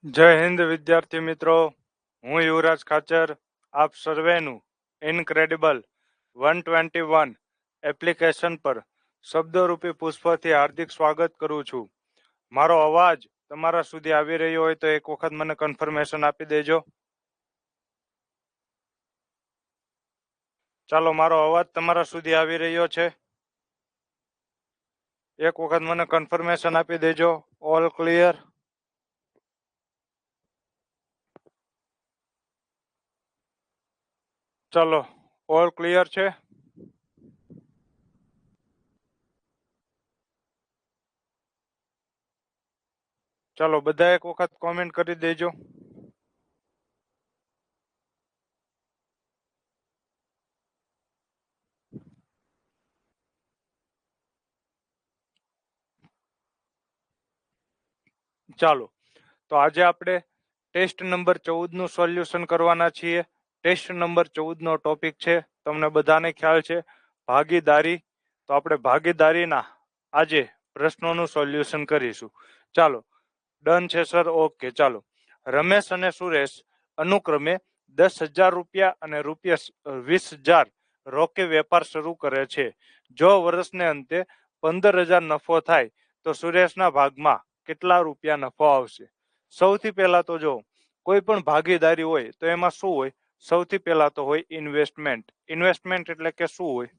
જય હિન્દ વિદ્યાર્થી મિત્રો, હું યુવરાજ ખાચર આપ સર્વેનું ઇનક્રેડિબલ 121 એપ્લિકેશન પર શબ્દરૂપી પુષ્પથી હાર્દિક સ્વાગત કરું છું. મારો અવાજ તમારા સુધી આવી રહ્યો હોય તો એક વખત મને કન્ફર્મેશન આપી દેજો. ચાલો, મારો અવાજ તમારા સુધી આવી રહ્યો છે? એક વખત મને કન્ફર્મેશન આપી દેજો. All clear? ચલો, ઓલ ક્લિયર છે? ચાલો, બધા એક વખત કોમેન્ટ કરી દેજો. ચાલો, તો આજે આપણે ટેસ્ટ નંબર 14 નું સોલ્યુશન કરવાના છીએ. ટેસ્ટ નંબર 14 નો ટોપિક છે, તમને બધાને ખ્યાલ છે, ભાગીદારી. તો આપણે ભાગીદારીના આજે પ્રશ્નોનું સોલ્યુશન કરીશું. ચાલો, ડન છે સર? ઓકે. ચાલો, રમેશ અને સુરેશ અનુક્રમે 10,000 રૂપિયા અને ₹20,000 રોકે વેપાર શરૂ કરે છે. જો વર્ષને અંતે 15,000 નફો થાય તો સુરેશના ભાગમાં કેટલા રૂપિયા નફો આવશે? સૌથી પહેલા તો જો કોઈ પણ ભાગીદારી હોય તો એમાં શું હોય? સૌથી પહેલા તો હોય ઇન્વેસ્ટમેન્ટ. ઇન્વેસ્ટમેન્ટ એટલે કે શું હોય?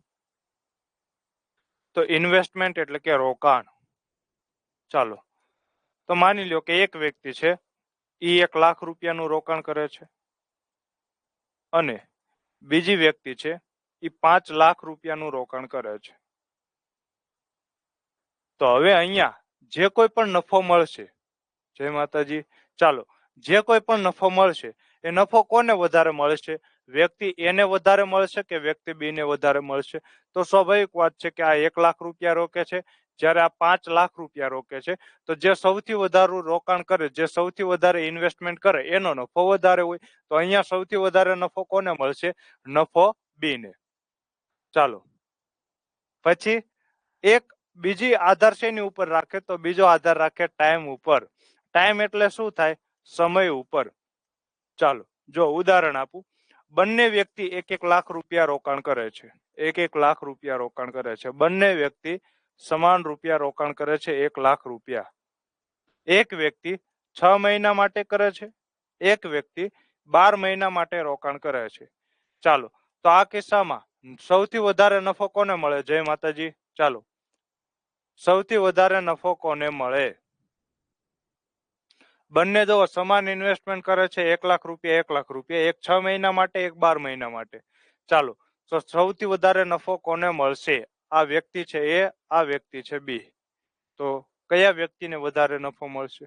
તો ઇન્વેસ્ટમેન્ટ એટલે કે રોકાણ. ચાલો, તો માની લો કે એક વ્યક્તિ છે, એ 1,00,000 રૂપિયાનું રોકાણ કરે છે અને બીજી વ્યક્તિ છે, એ 5,00,000 રૂપિયાનું રોકાણ કરે છે. તો હવે અહીંયા જે કોઈ પણ નફો મળશે, જય માતાજી, ચાલો, જે કોઈ પણ નફો મળશે એ નફો કોને વધારે મળશે? વ્યક્તિ એ ને વધારે મળશે કે વ્યક્તિ બી ને વધારે મળશે? તો સ્વાભાવિક વાત છે કે આ 1,00,000 રૂપિયા રોકે છે, જ્યારે આ 5,00,000 રૂપિયા રોકે છે. તો જે સૌથી વધારે રોકાણ કરે, જે સૌથી વધારે ઇન્વેસ્ટમેન્ટ કરે, એનો નફો વધારે હોય. તો અહીંયા સૌથી વધારે નફો કોને મળશે? નફો બી ને. ચાલો, પછી એક બીજી આધાર શેની ઉપર રાખે? તો બીજો આધાર રાખે ટાઈમ ઉપર. ટાઈમ એટલે શું થાય? સમય ઉપર. ચાલો, જો ઉદાહરણ આપું, બંને વ્યક્તિ 1,00,000 રૂપિયા રોકાણ કરે છે. 1,00,000 રૂપિયા રોકાણ કરે છે. બંને વ્યક્તિ સમાન રૂપિયા રોકાણ કરે છે, 1,00,000 રૂપિયા. એક વ્યક્તિ 6 મહિના માટે કરે છે, એક વ્યક્તિ 12 મહિના માટે રોકાણ કરે છે. ચાલો, તો આ કિસ્સામાં સૌથી વધારે નફો કોને મળે? જય માતાજી. ચાલો, સૌથી વધારે નફો કોને મળે? બંને જો સમાન ઇન્વેસ્ટમેન્ટ કરે છે, 1,00,000 રૂપિયા 1,00,000 રૂપિયા, એક 6 મહિના માટે, એક 12 મહિના માટે. ચાલો, તો સૌથી વધારે નફો કોને મળશે? આ વ્યક્તિ છે એ, આ વ્યક્તિ છે બી. તો કયા વ્યક્તિને વધારે નફો મળશે?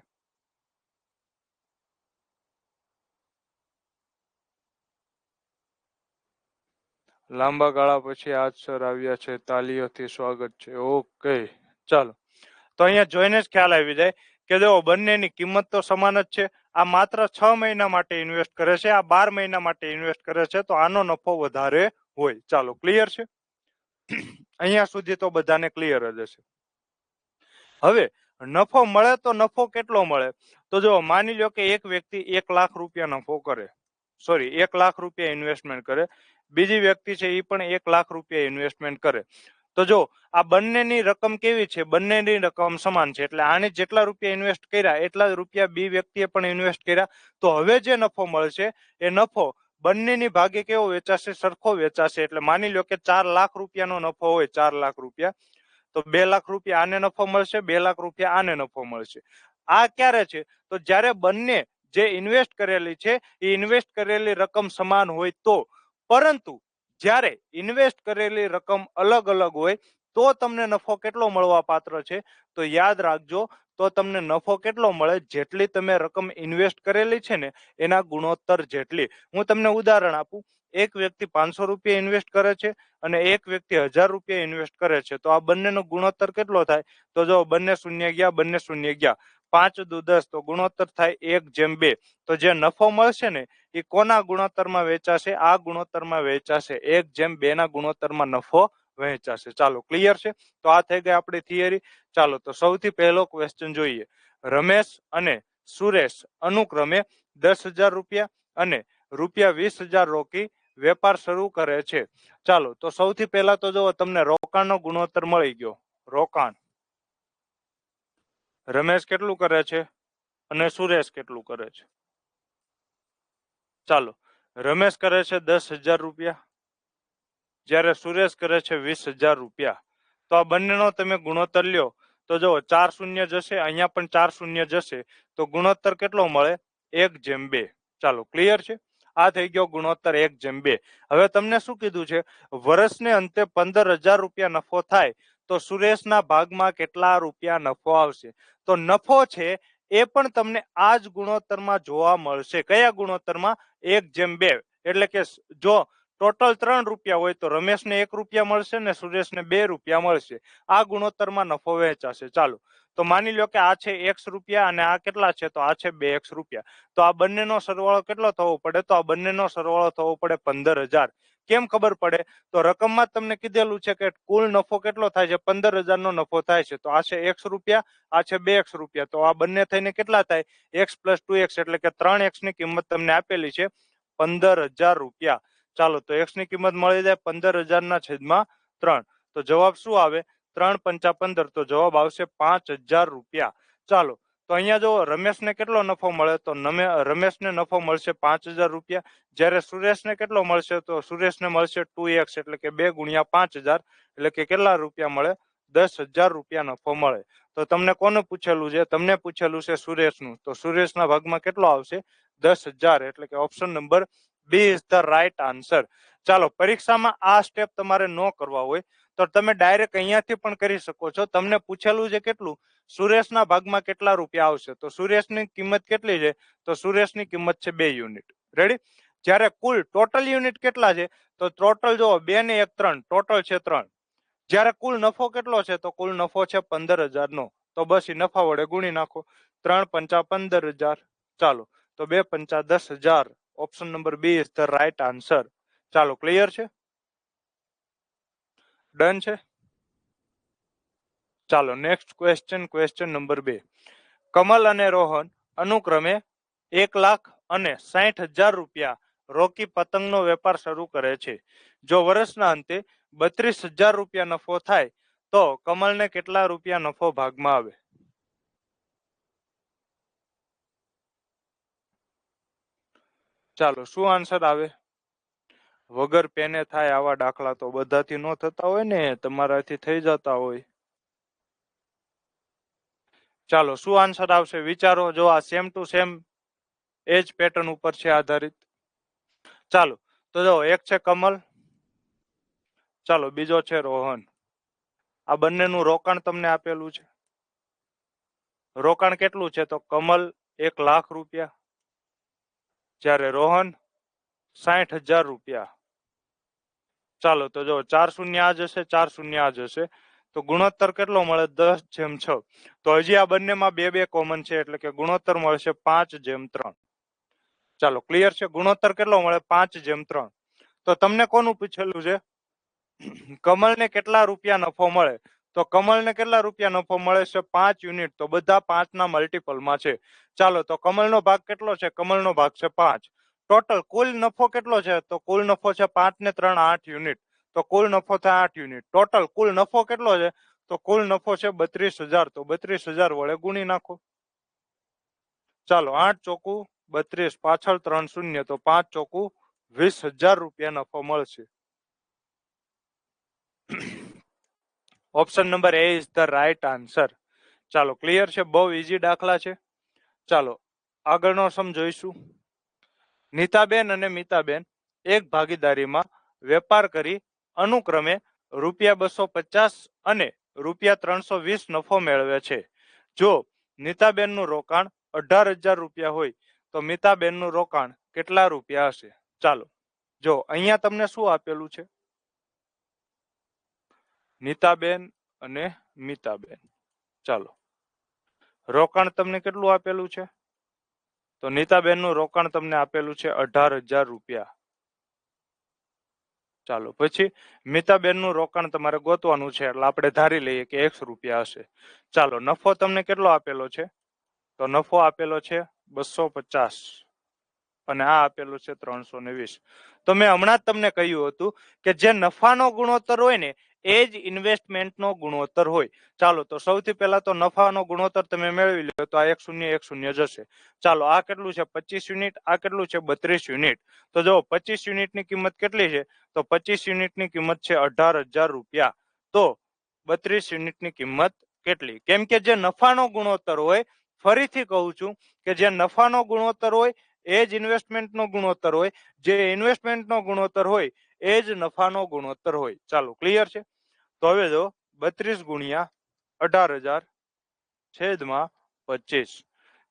લાંબા ગાળા પછી આજ સર આવ્યા છે, તાલીઓથી સ્વાગત છે. ઓકે, ચાલો, તો અહીંયા જોઈને જ ખ્યાલ આવી જાય કે જો બંનેની કિંમત તો સમાન જ છે. આ માત્ર 6 મહિના માટે ઇન્વેસ્ટ કરે છે, આ 12 મહિના માટે ઇન્વેસ્ટ કરે છે, તો આનો નફો વધારે હોય. ચાલો, ક્લિયર છે? અહીંયા સુધી તો બધાને ક્લિયર જ હશે. હવે નફો મળે તો નફો કેટલો મળે? તો જો માની લો કે એક વ્યક્તિ 1,00,000 રૂપિયા નફો કરે, સોરી 1,00,000 રૂપિયા ઇન્વેસ્ટમેન્ટ કરે, બીજી વ્યક્તિ છે એ પણ 1,00,000 રૂપિયા ઇન્વેસ્ટમેન્ટ કરે. તો જો આ બંનેની રકમ કેવી છે? બંનેની રકમ સમાન છે, એટલે આને જેટલા રૂપિયા ઇન્વેસ્ટ કર્યા એટલા જ રૂપિયા બી વ્યક્તિએ પણ ઇન્વેસ્ટ કર્યા. તો હવે જે નફો મળશે એ નફો બંનેની ભાગે કેવો વેચાશે? સરખો વેચાશે. એટલે માની લો કે 4,00,000 રૂપિયાનો નફો હોય, 4,00,000 રૂપિયા, તો 2,00,000 રૂપિયા આને નફો મળશે, 2,00,000 રૂપિયા આને નફો મળશે. આ ક્યારે છે? તો જ્યારે બંને જે ઇન્વેસ્ટ કરેલી છે એ ઇન્વેસ્ટ કરેલી રકમ સમાન હોય તો. પરંતુ જ્યારે ઇન્વેસ્ટ કરેલી રકમ અલગ અલગ હોય તો તમને નફો કેટલો મળવા પાત્ર છે? તો યાદ રાખજો, તો તમને નફો કેટલો મળે? જેટલી તમે રકમ ઇન્વેસ્ટ કરેલી છે ને એના ગુણોત્તર જેટલી. હું તમને ઉદાહરણ આપું, એક વ્યક્તિ 500 રૂપિયા ઇન્વેસ્ટ કરે છે અને એક વ્યક્તિ 1,000 રૂપિયા ઇન્વેસ્ટ કરે છે, તો આ બંનેનો ગુણોત્તર કેટલો થાય? તો જો બંને શૂન્ય ગયા, બંને શૂન્ય ગયા, 5 દુ 10, તો ગુણોત્તર થાય 1:2. તો જે નફો મળશે ને એ કોના ગુણોત્તરમાં વેચાશે? આ ગુણોત્તરમાં વેચાશે, 1:2 ના ગુણોત્તરમાં નફો વહેંચાશે. ચાલો, ક્લિયર છે? તો આ થઈ ગઈ આપણી થિયરી. ચાલો, તો સૌથી પહેલો ક્વેશ્ચન જોઈએ. રમેશ અને સુરેશ અનુક્રમે 10,000 રૂપિયા અને રૂપિયા 20,000 રોકી વેપાર શરૂ કરે છે. ચાલો તો સૌથી પહેલા તો જો તમને રોકાણનો ગુણોત્તર મળી ગયો. રોકાણ રમેશ કેટલું કરે છે અને સુરેશ કેટલું કરે છે. ચાલો રમેશ કરે છે 10,000 રૂપિયા, જ્યારે સુરેશ કરે છે 20,000 રૂપિયા. તો આ બંનેનો તમે ગુણોત્તર લ્યો તો જો 4 શૂન્ય જશે, અહીંયા પણ 4 શૂન્ય જશે, તો ગુણોત્તર કેટલો મળે? 1:2. ચાલો ક્લિયર છે. આ થઈ ગયો ગુણોત્તર 1:2. હવે તમને શું કીધું છે? વર્ષને અંતે 15,000 રૂપિયા નફો થાય તો સુરેશના ભાગમાં કેટલા રૂપિયા નફો આવશે? તો નફો છે એ પણ તમને આ જ ગુણોત્તરમાં જોવા મળશે. કયા ગુણોત્તરમાં? 1:2. એટલે કે જો ટોટલ 3 રૂપિયા હોય તો રમેશને 1 રૂપિયા મળશે ને સુરેશને 2 રૂપિયા મળશે. આ ગુણોત્તરમાં નફો વહેંચાશે. ચાલો તો માની લો કે આ છે x રૂપિયા અને આ કેટલા છે? તો આ છે 2x રૂપિયા. તો આ બંનેનો સરવાળો કેટલો થવો પડે? તો આ બંનેનો સરવાળો થવો પડે 15,000. કેમ ખબર પડે? તો રકમમાં તમને કીધેલું છે કે કુલ નફો કેટલો થાય છે? 15,000 નો નફો થાય છે. તો આ છે x રૂપિયા, આ છે 2x રૂપિયા. તો આ બંને થઈને કેટલા થાય? x + 2x એટલે કે 3x ની કિંમત તમને આપેલી છે 15,000 રૂપિયા. ચાલો તો x ની કિંમત મળી જાય 15,000/3. તો જવાબ શું આવે? 3 × 5 = 15. તો જવાબ આવશે 5,000 રૂપિયા. ચાલો તો અહીંયા જો રમેશને કેટલો નફો મળે? તો રમેશને નફો મળશે 5,000 રૂપિયા, જ્યારે સુરેશને કેટલો મળશે? તો સુરેશને મળશે 2x એટલે કે 2 × 5,000 એટલે કે કેટલા રૂપિયા મળે? 10,000 રૂપિયા નફો મળે. તો તમને કોનું પૂછેલું છે? તમને પૂછેલું છે સુરેશનું. તો સુરેશના ભાગમાં કેટલો આવશે? 10,000 એટલે કે option number B is the right answer. ચાલો પરીક્ષામાં આ સ્ટેપ તમારે ન કરવા હોય તો તમે ડાયરેક્ટ અહીંયાથી પણ કરી શકો છો. તમને પૂછેલું છે કેટલું? સુરેશના ભાગમાં કેટલા રૂપિયા આવશે? તો સુરેશની કિંમત કેટલી છે? તો સુરેશની કિંમત છે 2 યુનિટ. રેડી? જ્યારે કુલ ટોટલ યુનિટ કેટલા છે? તો ટોટલ જો 2 ને 1 3, ટોટલ છે 3. જ્યારે કુલ નફો કેટલો છે? તો કુલ નફો છે 15,000 નો. તો બસ એ નફા વડે ગુણી નાખો. 3 × 5 = 15,000. ચાલો તો 2 × 5 = 10,000. Option number B is the right answer. ચાલો ક્લિયર છે? ડન છે? ચાલો નેક્સ્ટ ક્વેશ્ચન નંબર 2. કમલ અને રોહન અનુક્રમે 1,00,000 અને 60,000 રૂપિયા રોકી પતંગનો વેપાર શરૂ કરે છે. જો વર્ષના અંતે 32,000 રૂપિયા નફો થાય તો કમલને કેટલા રૂપિયા નફો ભાગમાં આવે? ચાલો શું આન્સર આવે? વગર પેને થાય આવા દાખલા તો બધાથી ન થતા હોય ને, તમારાથી થઈ જતા હોય. ચાલો શું આન્સર આવશે વિચારો. જો આ સેમ ટુ સેમ એજ પેટર્ન ઉપર છે આધારિત. ચાલો તો જો એક છે કમલ, ચાલો બીજો છે રોહન. આ બંનેનું રોકાણ તમને આપેલું છે. રોકાણ કેટલું છે? તો કમલ 1,00,000 રૂપિયા, જ્યારે રોહન 60,000 રૂપિયા. ચાલો તો જો 4 શૂન્ય આ જશે, 4 શૂન્ય આ જશે, તો ગુણોત્તર કેટલો મળે? 10:6. તો હજી આ બંનેમાં 2 કોમન છે એટલે કે ગુણોત્તર મળશે 5:3. ચાલો ક્લિયર છે? ગુણોત્તર કેટલો મળે? 5:3. તો તમને કોનું પૂછેલું છે? કમલને કેટલા રૂપિયા નફો મળે? તો કમલને કેટલા રૂપિયા નફો મળે છે? 5 યુનિટ. તો બધા 5 ના મલ્ટીપલમાં છે. ચાલો તો કમલનો ભાગ કેટલો છે? કમલનો ભાગ છે 5. ટોટલ કુલ નફો કેટલો છે? તો કુલ નફો છે 5 ને 3 8 યુનિટ. તો કુલ નફો થાય 8 યુનિટ. ટોટલ કુલ નફો કેટલો છે? તો કુલ નફો છે 32,000. તો 32,000 વડે ગુણી નાખો. ચાલો 8 ચોકુ 32, પાછળ 3 શૂન્ય, તો 5 ચોકુ 20,000 રૂપિયા નફો મળશે. Option number A is the right answer. ચાલો ક્લિયર છે? બહુ ઈઝી દાખલા છે. ચાલો આગળનો સમ જોઈશું. નીતાબેન અને મિતાબેન એક ભાગીદારીમાં વેપાર કરી અનુક્રમે ₹250 અને ₹320 નફો મેળવે છે. જો નીતાબેનનું રોકાણ 18,000 રૂપિયા હોય તો મિતાબેનનું રોકાણ કેટલા રૂપિયા હશે? ચાલો જો અહીંયા તમને શું આપેલું છે? નીતાબેન અને મિતાબેન. ચાલો રોકાણ તમને કેટલું આપેલું છે? તો નીતાબેનનું રોકાણ તમને આપેલું છે 18,000 રૂપિયા. ચાલો પછી મિતાબેનનું રોકાણ તમારે ગોતવાનું છે એટલે આપણે ધારી લઈએ કે 100 રૂપિયા હશે. ચાલો નફો તમને કેટલો આપેલો છે? તો નફો આપેલો છે 250 અને આ આપેલું છે 320. તો મેં હમણાં જ તમને કહ્યું હતું કે જે નફાનો ગુણોત્તર હોય ને એ જ ઇન્વેસ્ટમેન્ટનો ગુણોત્તર હોય. ચાલો તો સૌથી પહેલા તો નફાનો ગુણોત્તર તમે મેળવી લો તો આ 1 જશે. ચાલો આ કેટલું છે 25 યુનિટ, આ કેટલું છે 32 યુનિટ. તો જો 25 યુનિટની કિંમત કેટલી છે તો 25 યુનિટની કિંમત છે 18,000 રૂપિયા. તો 32 યુનિટની કિંમત કેટલી? કેમ કે જે નફાનો ગુણોત્તર હોય, ફરીથી કહું છું કે જે નફાનો ગુણોત્તર હોય એ જ ઇન્વેસ્ટમેન્ટનો ગુણોત્તર હોય, જે ઇન્વેસ્ટમેન્ટનો ગુણોત્તર હોય એ જ નફાનો ગુણોત્તર હોય. ચાલો ક્લિયર છે? તો હવે જો 32 ગુણ્યા 18,000 છેદમાં 25.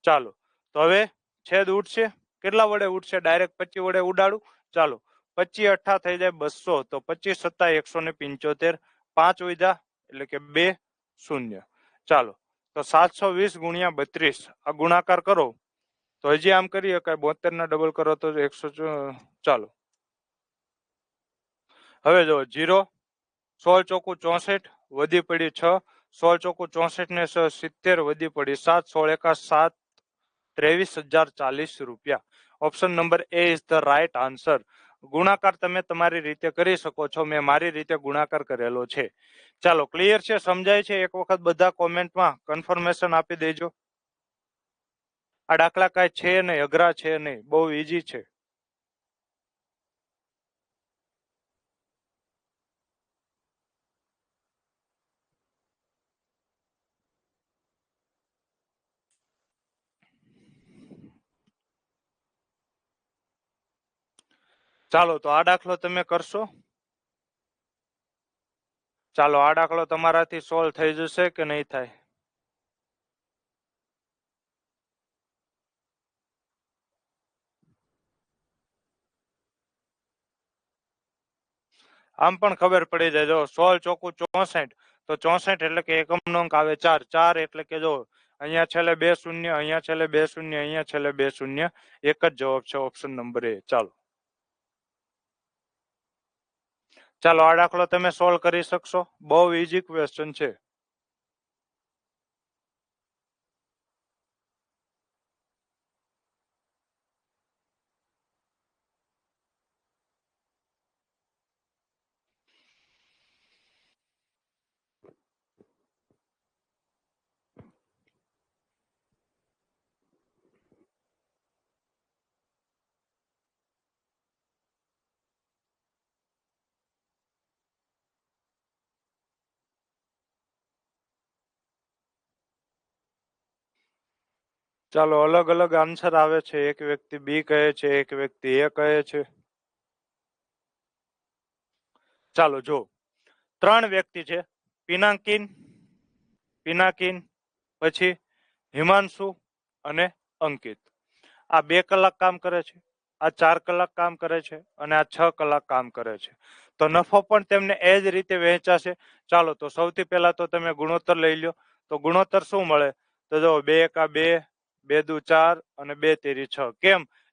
ચાલો તો હવે છેદ ઉડશે. કેટલા વડે ઉડશે? ડાયરેક્ટ 25 વડે ઉડાડું. ચાલો 25 અઠ્ઠા થઈ જાય 200. તો 25 સત્તા 175. 5 વધ્યા એટલે કે 2 શૂન્ય. ચાલો તો 720 ગુણ્યા 32 આ ગુણાકાર કરો તો હજી આમ કરી શકાય. 72 ના ડબલ કરો તો 100. ચાલો હવે જો 0 16 ચોકુ 64 વધી પડી 6. 16 ચોકુ 64 ને 70 વધી પડી 7. 16 એકા 7 23,040 રૂપિયા. Option number A is the right answer. ગુણાકાર તમે તમારી રીતે કરી શકો છો. મેં મારી રીતે ગુણાકાર કરેલો છે. ચાલો ક્લિયર છે? સમજાય છે? એક વખત બધા કોમેન્ટમાં કન્ફર્મેશન આપી દેજો. આ દાખલા કાંઈ છે નહીં, અઘરા છે નહીં, બહુ ઈઝી છે. ચાલો તો આ દાખલો તમે કરશો. ચાલો આ દાખલો તમારાથી સોલ્વ થઈ જશે કે નહીં થાય? આમ પણ ખબર પડી જાય. જો 16 ચોકુ 64 તો 64 એટલે કે એકમનો અંક આવે 4. 4 એટલે કે જો અહીંયા છેલ્લે 2 શૂન્ય, અહીંયા છેલ્લે 2 શૂન્ય, અહીંયા છેલ્લે 2 શૂન્ય. એક જ જવાબ છે ઓપ્શન નંબર એ. ચાલો ચાલો આ દાખલો તમે સોલ્વ કરી શકશો. બહુ ઈઝી ક્વેશ્ચન છે. ચાલો અલગ અલગ આન્સર આવે છે. એક વ્યક્તિ બી કહે છે, એક વ્યક્તિ એ કહે છે. ચાલો જો 3 વ્યક્તિ છે. પિનાકિન, પછી હિમાંશુ અને અંકિત. આ 2 કલાક કામ કરે છે, આ 4 કલાક કામ કરે છે અને આ 6 કલાક કામ કરે છે. તો નફો પણ તેમને એ જ રીતે વહેંચાશે. ચાલો તો સૌથી પહેલા તો તમે ગુણોત્તર લઈ લો. તો ગુણોત્તર શું મળે? તો જો 2 એકા 2, 2 દુ 4 અને 2 તેરી 6.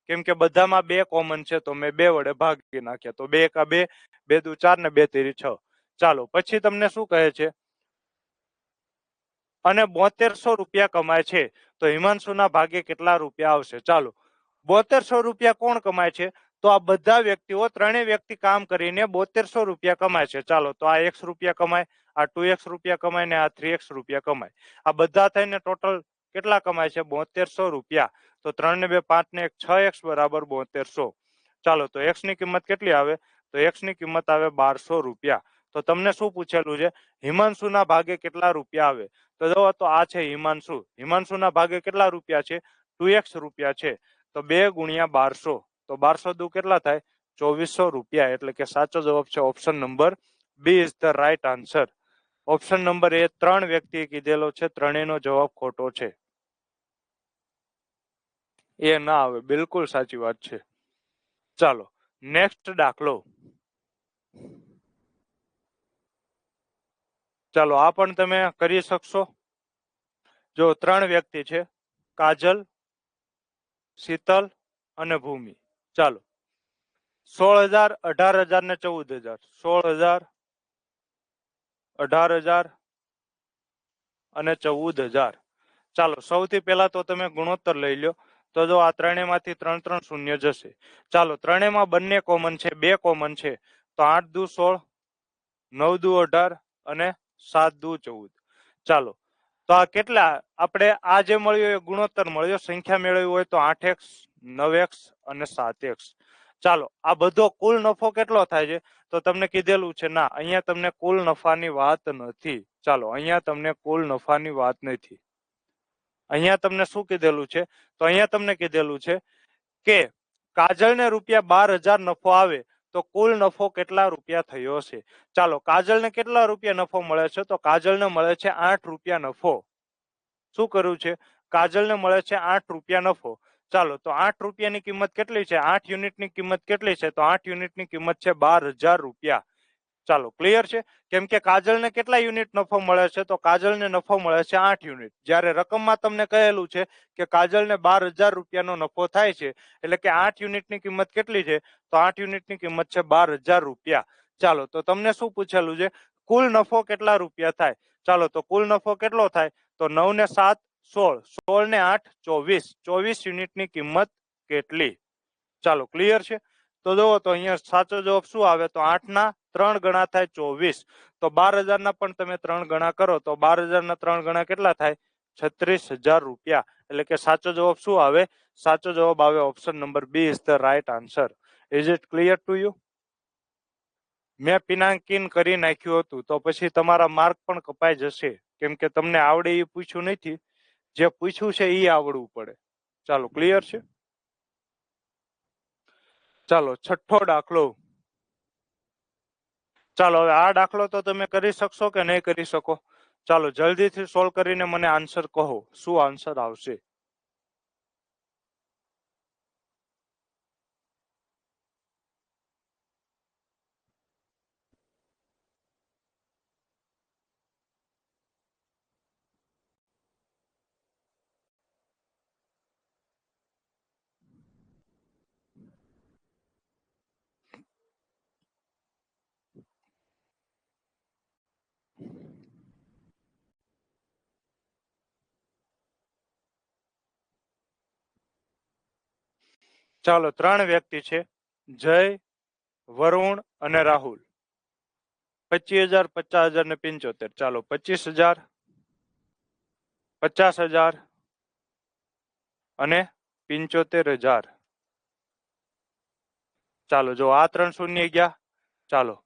કેમ કે બધામાં 2 કોમન છે તો મેં 2 વડે ભાગી નાખ્યા. તો 2 એકા 2, 2 દુ 4 ને 2 તેરી 6. ચાલો પછી તમને શું કહે છે? અને 7200 રૂપિયા કમાય છે. તો હિમાંશુના ભાગે કેટલા રૂપિયા આવશે? ચાલો 7200 રૂપિયા કોણ કમાય છે? તો આ બધા વ્યક્તિઓ, ત્રણેય વ્યક્તિ કામ કરીને 7200 રૂપિયા કમાય છે. ચાલો તો આ x રૂપિયા કમાય, આ 2x રૂપિયા કમાય ને આ 3x રૂપિયા કમાય. આ બધા થઈને ટોટલ કેટલા કમાય છે? 7200 રૂપિયા. તો 3 ને 2 5 ને 1 6x બરાબર 7200. ચાલો તો x ની કિંમત કેટલી આવે? તો x ની કિંમત આવે 1200 રૂપિયા. તો તમને શું પૂછેલું છે? હિમાંશુના ભાગે કેટલા રૂપિયા આવે? તો જો તો આ છે હિમાંશુ. હિમાંશુના ભાગે કેટલા રૂપિયા છે? 2x રૂપિયા છે. તો 2 ગુણ્યા 1200. તો 1200 દુ કેટલા થાય? 2400 રૂપિયા. એટલે કે સાચો જવાબ છે option number B is the right answer. Option number A 3 વ્યક્તિએ કીધેલો છે, ત્રણેયનો જવાબ ખોટો છે. એ ના આવે. બિલકુલ સાચી વાત છે. ચાલો નેક્સ્ટ દાખલો. ચાલો આ પણ તમે કરી શકશો. જો 3 વ્યક્તિ છે, કાજલ, શીતલ અને ભૂમિ. ચાલો 16,000, 18,000 ને 14,000. 16,000, 18,000 અને 14,000. ચાલો સૌથી પહેલા તો તમે ગુણોત્તર લઈ લો. તો જો આ ત્રણેયમાંથી 3 3 શૂન્ય જશે. ચાલો ત્રણેયમાં બંને કોમન છે, બે કોમન છે. તો 8 દુ 16, 9 દુ 18 અને 7 દુ 14. ચાલો તો આ કેટલા આપણે આ જે મળ્યો એ ગુણોત્તર મળ્યો. સંખ્યા મેળવી હોય તો 8x, 9x અને 7x. ચાલો આ બધો કુલ નફો કેટલો થાય છે? તો તમને કીધેલું છે ના, અહીંયા તમને કુલ નફાની વાત નથી. ચાલો અહીંયા તમને કુલ નફાની વાત નથી. અહીંયા તમને શું કીધેલું છે? તો અહીંયા તમને કીધેલું છે કે કાજલને ₹12,000 નફો આવે તો કુલ નફો કેટલા રૂપિયા થયો છે? ચાલો કાજલને કેટલા રૂપિયા નફો મળે છે? તો કાજલને મળે છે 8 રૂપિયા નફો. શું કર્યું છે? કાજલને મળે છે 8 રૂપિયા નફો. ચાલો તો 8 રૂપિયાની કિંમત કેટલી છે? 8 યુનિટની કિંમત કેટલી છે? તો 8 યુનિટની કિંમત છે 12,000 રૂપિયા. ચાલો ક્લિયર છે? કેમ કે કાજલને કેટલા યુનિટ નફો મળે છે? તો કાજલને નફો મળે છે 8 યુનિટ. જ્યારે રકમમાં તમને કહેલું છે કે કાજલને 12,000 રૂપિયાનો નફો થાય છે, એટલે કે 8 યુનિટની કિંમત કેટલી છે? તો 8 યુનિટની કિંમત છે 12,000 રૂપિયા. ચાલો તો તમને શું પૂછેલું છે? કુલ નફો કેટલા રૂપિયા થાય? ચાલો તો કુલ નફો કેટલો થાય? તો 9 ને 7 16, 16 ને 8 24, 24 યુનિટની કિંમત કેટલી? ચાલો ક્લિયર છે? તો જુઓ તો અહીંયા સાચો જવાબ શું આવે? તો 8 ના 3 ગણા થાય 24. તો 12,000 ના પણ તમે 3 ગણા કરો તો 12,000 ના 3 ગણા કેટલા થાય? 36,000 રૂપિયા. એટલે કે સાચો જવાબ શું આવે? સાચો જવાબ આવે option number B is the right answer. Is it clear to you? મેં પિનાંકિન કરી નાખ્યું હતું તો પછી તમારા માર્ક પણ કપાઈ જશે, કેમ કે તમને આવડે એ પૂછ્યું નથી. જે પૂછ્યું છે એ આવડવું પડે. ચાલો ક્લિયર છે? ચાલો છઠ્ઠો દાખલો. ચાલો હવે આ દાખલો તો તમે કરી શકશો કે નહીં કરી શકો? ચાલો જલ્દીથી સોલ્વ કરીને મને આન્સર કહો. શું આન્સર આવશે? ચાલો 3 વ્યક્તિ છે, જય, વરુણ અને રાહુલ. 25,000, 50,000 ને 75. ચાલો 25,000, 50,000 અને 75,000. ચાલો જો આ 3 શૂન્ય ગયા. ચાલો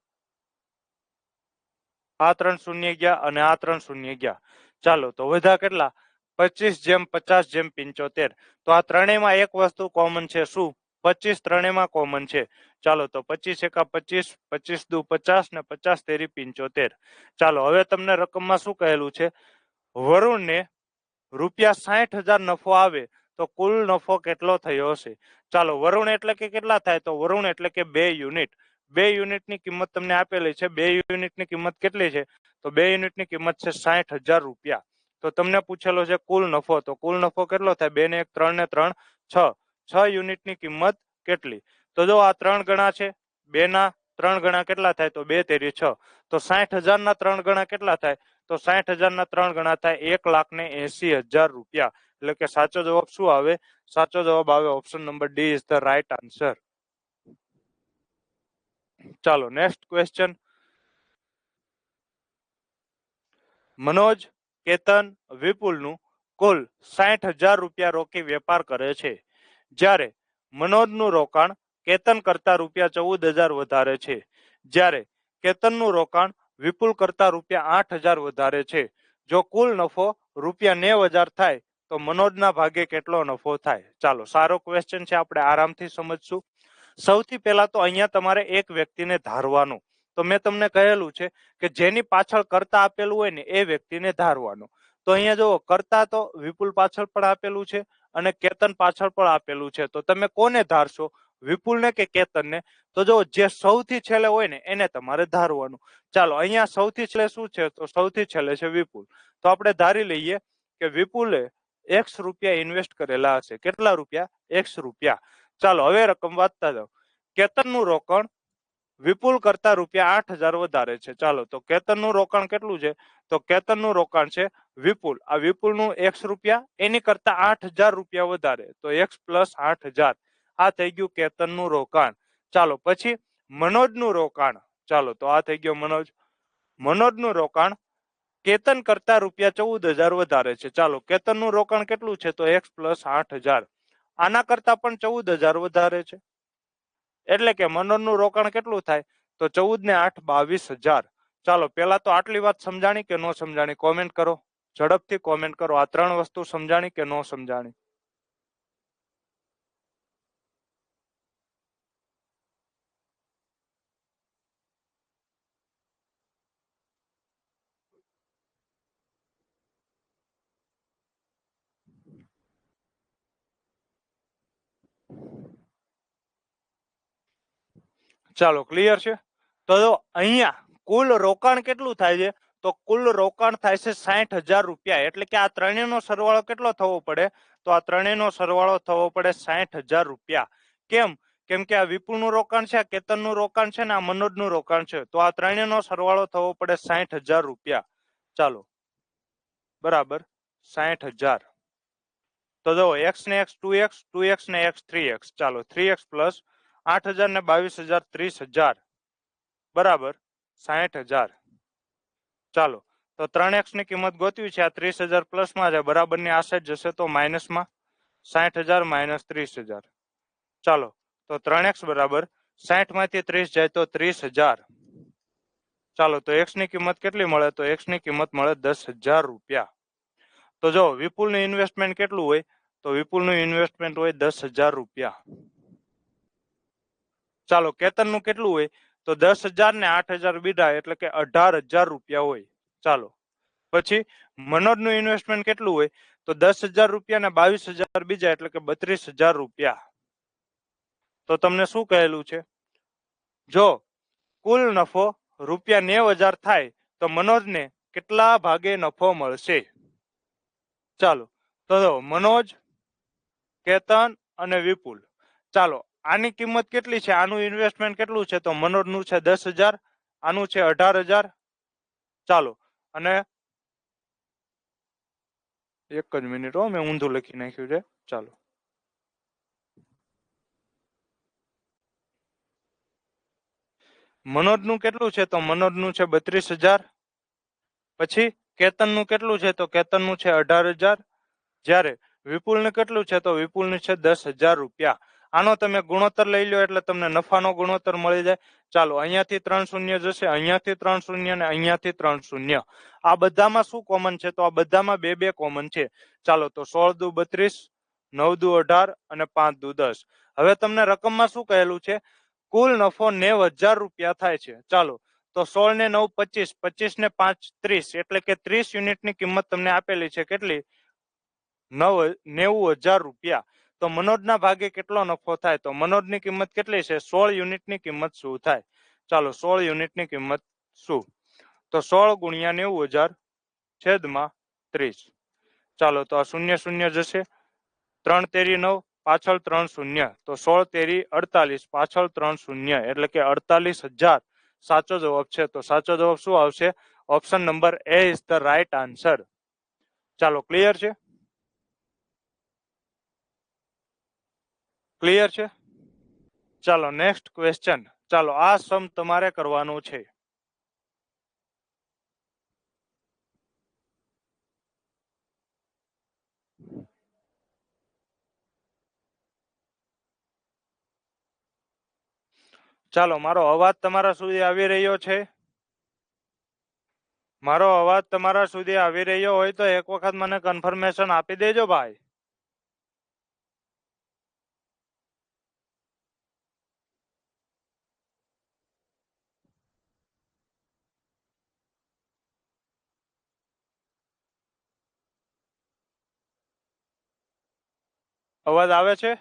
આ 3 શૂન્ય ગયા અને આ 3 શૂન્ય ગયા. ચાલો તો વધ્યા કેટલા? 25 જેમ 50 જેમ 75. તો આ ત્રણેયમાં એક વસ્તુ કોમન છે. શું? 25 ત્રણેયમાં કોમન છે. ચાલો તો 25 એકા 25, 25 દુ 50 ને 50 તેરી 75. ચાલો હવે તમને રકમમાં શું કહેલું છે? વરુણને ₹60,000 નફો આવે તો કુલ નફો કેટલો થયો હશે? ચાલો વરુણ એટલે કે કેટલા થાય? તો વરુણ એટલે કે 2 યુનિટ. 2 યુનિટની કિંમત તમને આપેલી છે. 2 યુનિટની કિંમત કેટલી છે? તો 2 યુનિટની કિંમત છે 60,000 રૂપિયા. તો તમને પૂછેલો છે કુલ નફો. તો કુલ નફો કેટલો થાય? 2 ને 1 3 ને 3 6. 6 યુનિટની કિંમત કેટલી? તો જો આ 3 ગણા છે. 2 ના 3 ગણા કેટલા થાય? તો 2 તેરી 6. તો 60,000 ના 3 ગણા કેટલા થાય? તો 60,000 ના 3 ગણા થાય 1,80,000 રૂપિયા. એટલે કે સાચો જવાબ શું આવે? સાચો જવાબ આવે option number D is the right answer. ચાલો નેક્સ્ટ ક્વેશ્ચન. મનોજ, કેતન, વિપુલનું કુલ 60,000 રૂપિયા રોકી વેપાર કરે છે. જ્યારે મનોજનું રોકાણ કેતન કરતા ₹14,000 વધારે છે. જ્યારે કેતનનું રોકાણ વિપુલ કરતા ₹8,000 વધારે છે. જો કુલ નફો ₹90,000 થાય તો મનોજના ભાગે કેટલો નફો થાય? ચાલો સારો ક્વેશ્ચન છે, આપણે આરામથી સમજશું. સૌથી પહેલા તો અહીંયા તમારે એક વ્યક્તિને ધારવાનું. તો મેં તમને કહેલું છે કે જેની પાછળ કરતા આપેલું હોય ને એ વ્યક્તિને ધારવાનું. તો અહીંયા જુઓ કરતા તો વિપુલ પાછળ પણ આપેલું છે અને કેતન પાછળ પણ આપેલું છે. તો તમે કોને ધારશો? વિપુલને કે કેતનને? તો જો જે સૌથી છેલ્લે હોય ને એને તમારે ધારવાનું. ચાલો અહીંયા સૌથી છેલ્લે શું છે? તો સૌથી છેલ્લે છે વિપુલ. તો આપણે ધારી લઈએ કે વિપુલે X રૂપિયા ઇન્વેસ્ટ કરેલા હશે. કેટલા રૂપિયા? X રૂપિયા. ચાલો હવે રકમ વાંચતા જાઓ. કેતનનું રોકાણ વિપુલ કરતા રૂપિયા 8,000 વધારે છે. ચાલો તો કેતનનું રોકાણ કેટલું છે? તો કેતનનું રોકાણ છે વિપુલ. આ વિપુલનું x રૂપિયા, એની કરતા 8,000 રૂપિયા વધારે, તો x પ્લસ 8,000. આ થઈ ગયું કેતનનું રોકાણ. ચાલો પછી મનોજનું રોકાણ. ચાલો તો આ થઈ ગયો મનોજ. મનોજનું રોકાણ કેતન કરતા રૂપિયા 14,000 વધારે છે. ચાલો કેતનનું રોકાણ કેટલું છે? તો x પ્લસ 8,000. આના કરતા પણ 14,000 વધારે છે, એટલે કે મનોજનું રોકાણ કેટલું થાય? તો 14 ને 8 22,000. ચાલો પેલા તો આટલી વાત સમજાણી કે નો સમજાણી? કોમેન્ટ કરો, ઝડપથી કોમેન્ટ કરો. આ ત્રણ વસ્તુ સમજાણી કે નો સમજાણી? ચાલો ક્લિયર છે. તો અહીંયા કુલ રોકાણ કેટલું થાય છે? તો કુલ રોકાણ થાય છે 60,000 રૂપિયા. એટલે કે આ ત્રણેયનો સરવાળો કેટલો થવો પડે? તો આ ત્રણેયનો સરવાળો થવો પડે 60,000 રૂપિયા. કેમ? કેમ કે આ વિપુલનું રોકાણ છે, આ કેતનનું રોકાણ છે ને આ મનોજનું રોકાણ છે. તો આ ત્રણેયનો સરવાળો થવો પડે 60,000 રૂપિયા. ચાલો બરાબર 60,000. તો જો x ને x 2x, 2x ને x 3x. ચાલો 3x પ્લસ 8,000 ને 22,000 30,000 બરાબર 60,000. ચાલો તો 3x ની કિંમત ગોતવી છે. આ 30,000 પ્લસમાં છે, બરાબરની આ સાઈડ જશે તો માઇનસમાં. 60,000 માઇનસ 30,000. ચાલો તો 3x બરાબર 60 માંથી 30 જાય તો 30,000. ચાલો તો x ની કિંમત કેટલી મળે? તો x ની કિંમત મળે 10,000 રૂપિયા. તો જો વિપુલનું ઇન્વેસ્ટમેન્ટ કેટલું હોય? તો વિપુલનું ઇન્વેસ્ટમેન્ટ હોય 10,000 રૂપિયા. ચાલો કેતનનું કેટલું હોય? તો 10,000 ને 8,000 બીજા, એટલે કે 18,000 રૂપિયા હોય. ચાલો પછી મનોજનું ઇન્વેસ્ટમેન્ટ કેટલું હોય? તો 10,000 રૂપિયા ને 22,000 બીજા, એટલે કે 32,000 રૂપિયા. તો તમને શું કહેલું છે? જો કુલ નફો રૂપિયા 90,000 થાય તો મનોજને કેટલા ભાગે નફો મળશે? ચાલો તો મનોજ, કેતન અને વિપુલ. ચાલો આની કિંમત કેટલી છે? આનું ઇન્વેસ્ટમેન્ટ કેટલું છે? તો મનોજનું છે 10,000, આનું છે 18,000. ચાલો અને એક જ મિનિટ હો, મેં ઊંધું લખી નાખ્યું છે. ચાલો મનોજનું કેટલું છે? તો મનોજનું છે 32,000. પછી કેતનનું કેટલું છે? તો કેતનનું છે 18,000. જ્યારે વિપુલને કેટલું છે? તો વિપુલનું છે 10,000 રૂપિયા. આનો તમે ગુણોત્તર લઈ લો એટલે તમને નફાનો ગુણોત્તર મળી જાય. ચાલો અહીંયાથી 3 શૂન્ય જશે, અહીંયાથી 3 શૂન્ય ને અહીંયાથી 3 શૂન્ય. આ બધામાં શું કોમન છે? તો આ બધામાં બે બે કોમન છે. ચાલો તો 16 દુ 32, 9 દુ 18 અને 5 દુ 10. હવે તમને રકમમાં શું કહેલું છે? કુલ નફો 90,000 રૂપિયા થાય છે. ચાલો તો 16 ને 9 25, 25 ને 5 30, એટલે કે 30 યુનિટની કિંમત તમને આપેલી છે. કેટલી? 90,000 રૂપિયા. તો મનોજના ભાગે કેટલો નફો થાય? તો મનોજની કિંમત કેટલી છે? 16 યુનિટની કિંમત શું થાય? ચાલો 16 યુનિટની કિંમત શું? તો 16 ગુણ્યા 90,000 છેદમાં 30. ચાલો તો આ શૂન્ય શૂન્ય જશે. 3 તેરી 9, પાછળ 3 શૂન્ય, તો 16 તેરી 48, પાછળ 3 શૂન્ય, એટલે કે 48,000 સાચો જવાબ છે. તો સાચો જવાબ શું આવશે? Option number A is the right answer. ચાલો ક્લિયર છે? ક્લિયર છે? ચાલો નેક્સ્ટ ક્વેશ્ચન. ચાલો આ સમ તમારે કરવાનું છે. ચાલો મારો અવાજ તમારા સુધી આવી રહ્યો છે? મારો અવાજ તમારા સુધી આવી રહ્યો હોય તો એક વખત મને કન્ફર્મેશન આપી દેજો ભાઈ. અવાજ આવે છે?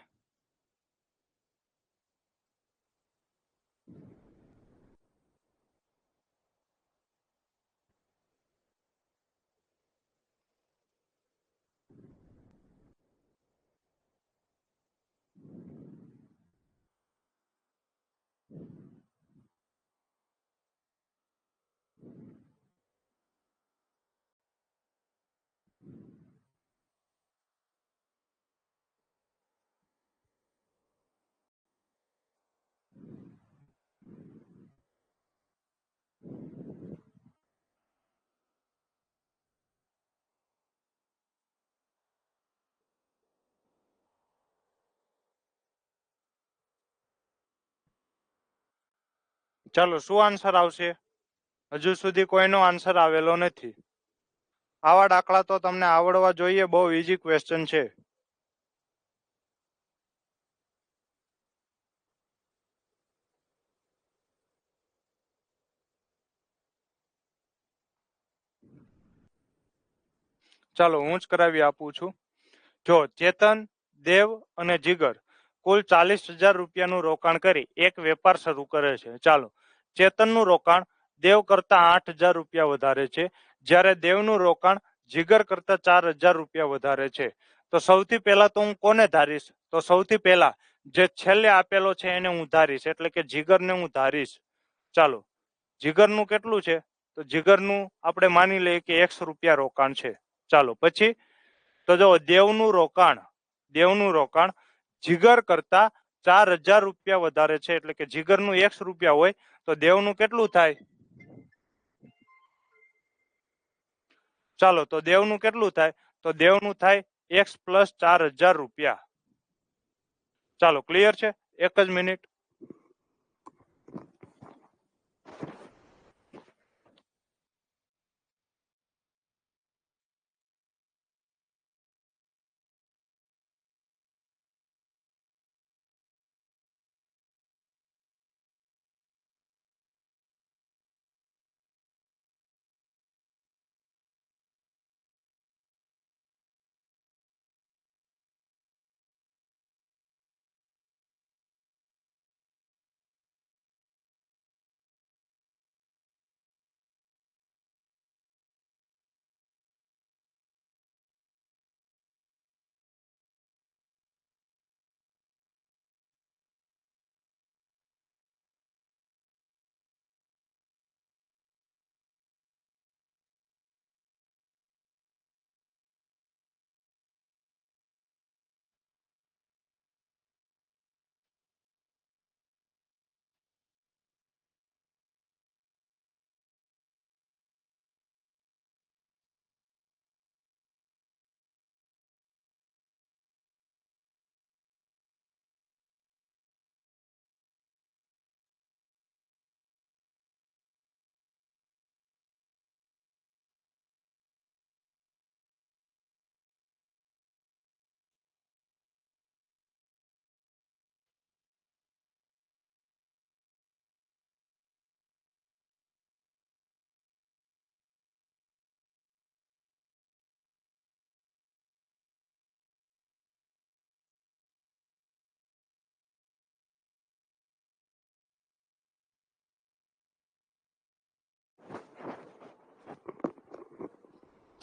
ચાલો શું આન્સર આવશે? હજુ સુધી કોઈનો આન્સર આવેલો નથી. આવા દાખલા તો તમને આવડવા જોઈએ, બહુ ઈઝી ક્વેશ્ચન છે. ચાલો હું જ કરાવી આપું છું. જો ચેતન, દેવ અને જીગર કુલ 40,000 રૂપિયાનું રોકાણ કરી એક વેપાર શરૂ કરે છે. ચાલો ચેતનનું રોકાણ દેવ કરતા 8,000 રૂપિયા વધારે છે, જ્યારે દેવનું રોકાણ જીગર કરતા 4,000 રૂપિયા વધારે છે. તો સૌથી પહેલા તો હું કોને ધારીશ? તો સૌથી પહેલા જે છેલ્લે આપેલો છે એને હું ધારીશ, એટલે કે જીગરને હું ધારીશ. ચાલો જીગરનું કેટલું છે? તો જીગરનું આપણે માની લઈએ કે 100 રૂપિયા રોકાણ છે. ચાલો પછી તો જો દેવનું રોકાણ જીગર કરતા 4,000 રૂપિયા વધારે છે, એટલે કે જીગરનું 100 રૂપિયા હોય તો દેવનું કેટલું થાય? ચાલો તો દેવનું કેટલું થાય? તો દેવનું થાય x પ્લસ 4,000 રૂપિયા. ચાલો ક્લિયર છે? એક જ મિનિટ.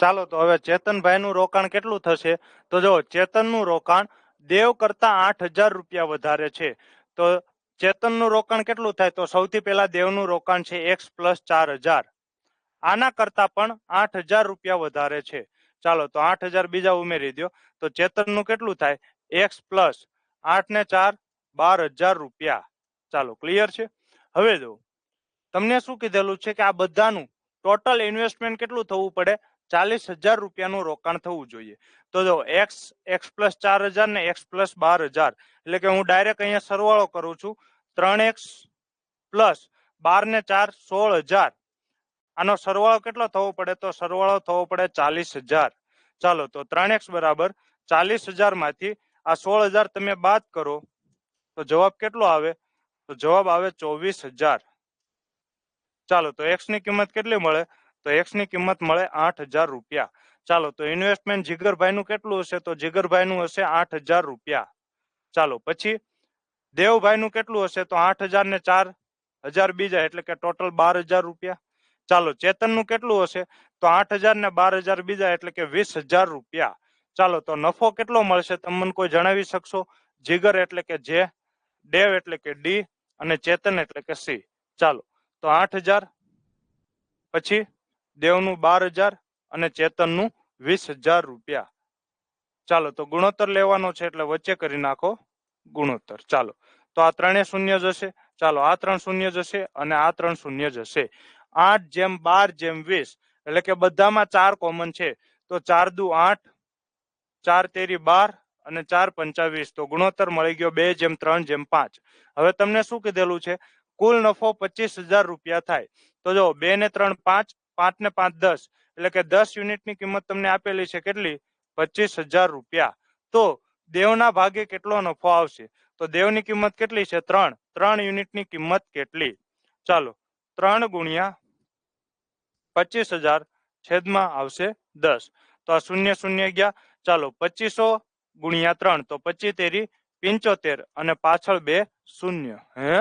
ચાલો તો હવે ચેતનભાઈનું રોકાણ કેટલું થશે? તો જો ચેતનનું રોકાણ દેવ કરતા 8,000 રૂપિયા વધારે છે. તો ચેતનનું રોકાણ કેટલું થાય? તો સૌથી પહેલા દેવનું રોકાણ છે x પ્લસ 4,000. આના કરતા પણ 8,000 રૂપિયા વધારે છે. ચાલો તો 8,000 બીજા ઉમેરી દો તો ચેતનનું કેટલું થાય? x પ્લસ 8 ને 4 12,000 રૂપિયા. ચાલો ક્લિયર છે? હવે જો તમને શું કીધેલું છે કે આ બધાનું ટોટલ ઇન્વેસ્ટમેન્ટ કેટલું થવું પડે? 40,000 રૂપિયાનું રોકાણ થવું જોઈએ. તો જો x પ્લસ 4,000 ને x પ્લસ 12,000, એટલે કે હું ડાયરેક્ટ અહીંયા સરવાળો કરું છું. 3x પ્લસ 12 ને 4 16,000. આનો સરવાળો કેટલો થવો પડે? તો સરવાળો થવો પડે 40,000. ચાલો તો 3x બરાબર 40,000 માંથી આ 16,000 તમે બાદ કરો તો જવાબ કેટલો આવે? તો જવાબ આવે 24,000. ચાલો તો x ની કિંમત કેટલી મળે? તો x ની કિંમત મળે 8,000 રૂપિયા. ચાલો તો ઇન્વેસ્ટમેન્ટ જીગરભાઈનું કેટલું હશે? તો જીગરભાઈનું હશે 8,000 રૂપિયા. ચાલો પછી દેવભાઈનું કેટલું હશે? તો 8,000 ને 4,000 બીજા, એટલે કે ટોટલ 12,000 રૂપિયા. ચાલો ચેતનનું કેટલું હશે? તો 8,000 ને 12,000 બીજા, એટલે કે 20,000 રૂપિયા. ચાલો તો નફો કેટલો મળશે? તમે મને કોઈ જણાવી શકશો? જીગર એટલે કે જે, દેવ એટલે કે ડી અને ચેતન એટલે કે સી. ચાલો તો 8,000 પછી દેવનું 12,000 અને ચેતનનું 20,000 રૂપિયા. ચાલો તો ગુણોત્તર લેવાનો છે, એટલે વચ્ચે કરી નાખો ગુણોત્તર. ચાલો તો આ ત્રણે શૂન્ય જશે. ચાલો આ 3 શૂન્ય જશે અને આ 3 શૂન્ય જશે. 8/12/20, એટલે કે બધામાં 4 કોમન છે. તો 4 દુ 8, 4 તેરી 12 અને 4 પંચા 20. તો ગુણોત્તર મળી ગયો 2/3/5. હવે તમને શું કીધેલું છે? કુલ નફો 25,000 રૂપિયા થાય. તો જો 2 ને 3 5, 5 ને 5 10, એટલે કે 10 યુનિટની કિંમત તમને આપેલી છે કેટલી? 25,000 રૂપિયા. તો દેવના ભાગે કેટલો નફો આવશે? તો દેવની કિંમત કેટલી છે? 3. 3 યુનિટની કિંમત કેટલી? ચાલો 3 ગુણ્યા 25,000 છેદમાં આવશે 10. તો આ શૂન્ય શૂન્ય ગયા. ચાલો 2500 ગુણ્યા 3, તો 25 તેરી 75 અને પાછળ 2 શૂન્ય. હે,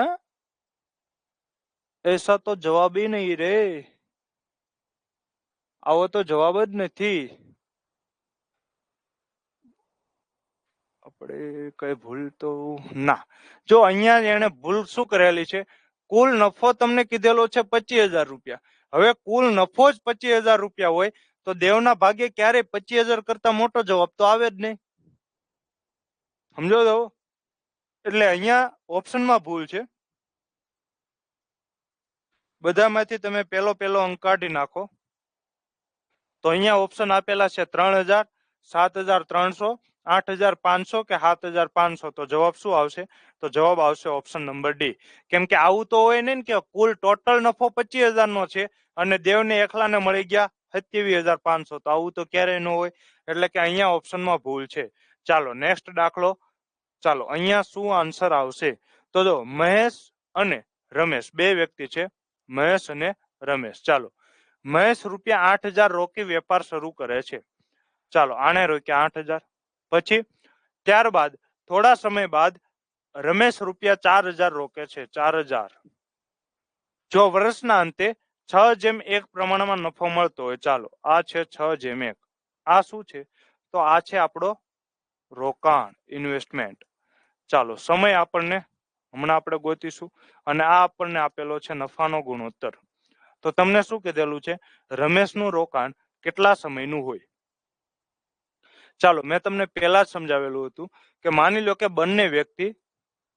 ऐसा तो जवाब ही नहीं रे. આવો તો જવાબ જ નથી. આપણે કઈ ભૂલ તો ના. જો અહીંયા એને ભૂલ શું કરેલી છે? કુલ નફો તમને કીધેલો છે 25,000 રૂપિયા. હવે કુલ નફો જ 25,000 રૂપિયા હોય તો દેવના ભાગે ક્યારે 25,000 કરતા મોટો જવાબ તો આવે જ નહીં. સમજો તો? એટલે અહીંયા ઓપ્શનમાં ભૂલ છે. બધામાંથી તમે પેલો અંક કાઢી નાખો. તો અહીંયા ઓપ્શન આપેલા છે 3,000, 7,300, 8,500 કે 7,500. તો જવાબ શું આવશે? તો જવાબ આવશે ઓપ્શન નંબર ડી. કેમ કે આવું તો હોય નહીં કે કુલ ટોટલ નફો 25,000 નો છે અને દેવને એકલાને મળી ગયા 27,500. તો આવું તો ક્યારેય ન હોય. એટલે કે અહીંયા ઓપ્શનમાં ભૂલ છે. ચાલો નેક્સ્ટ દાખલો. ચાલો અહીંયા શું આન્સર આવશે? તો જો મહેશ અને રમેશ બે વ્યક્તિ છે. મહેશ અને રમેશ. ચાલો મહેશ રૂપિયા 8,000 રોકી વેપાર શરૂ કરે છે. ચાલો આને રોક્યા 8,000. પછી ત્યારબાદ થોડા સમય બાદ રમેશ રૂપિયા 4,000 રોકે છે. 4,000. જો વર્ષના અંતે 6:1 પ્રમાણમાં નફો મળતો હોય. ચાલો આ છે 6:1. આ શું છે? તો આ છે આપણો રોકાણ, ઇન્વેસ્ટમેન્ટ. ચાલો સમય આપણને હમણાં આપણે ગોતીશું અને આ આપણને આપેલો છે નફાનો ગુણોત્તર. તો તમને શું કીધેલું છે? રમેશનું રોકાણ કેટલા સમયનું હોય? ચાલો મેં તમને પહેલા જ સમજાવેલું હતું કે માની લો કે બંને વ્યક્તિ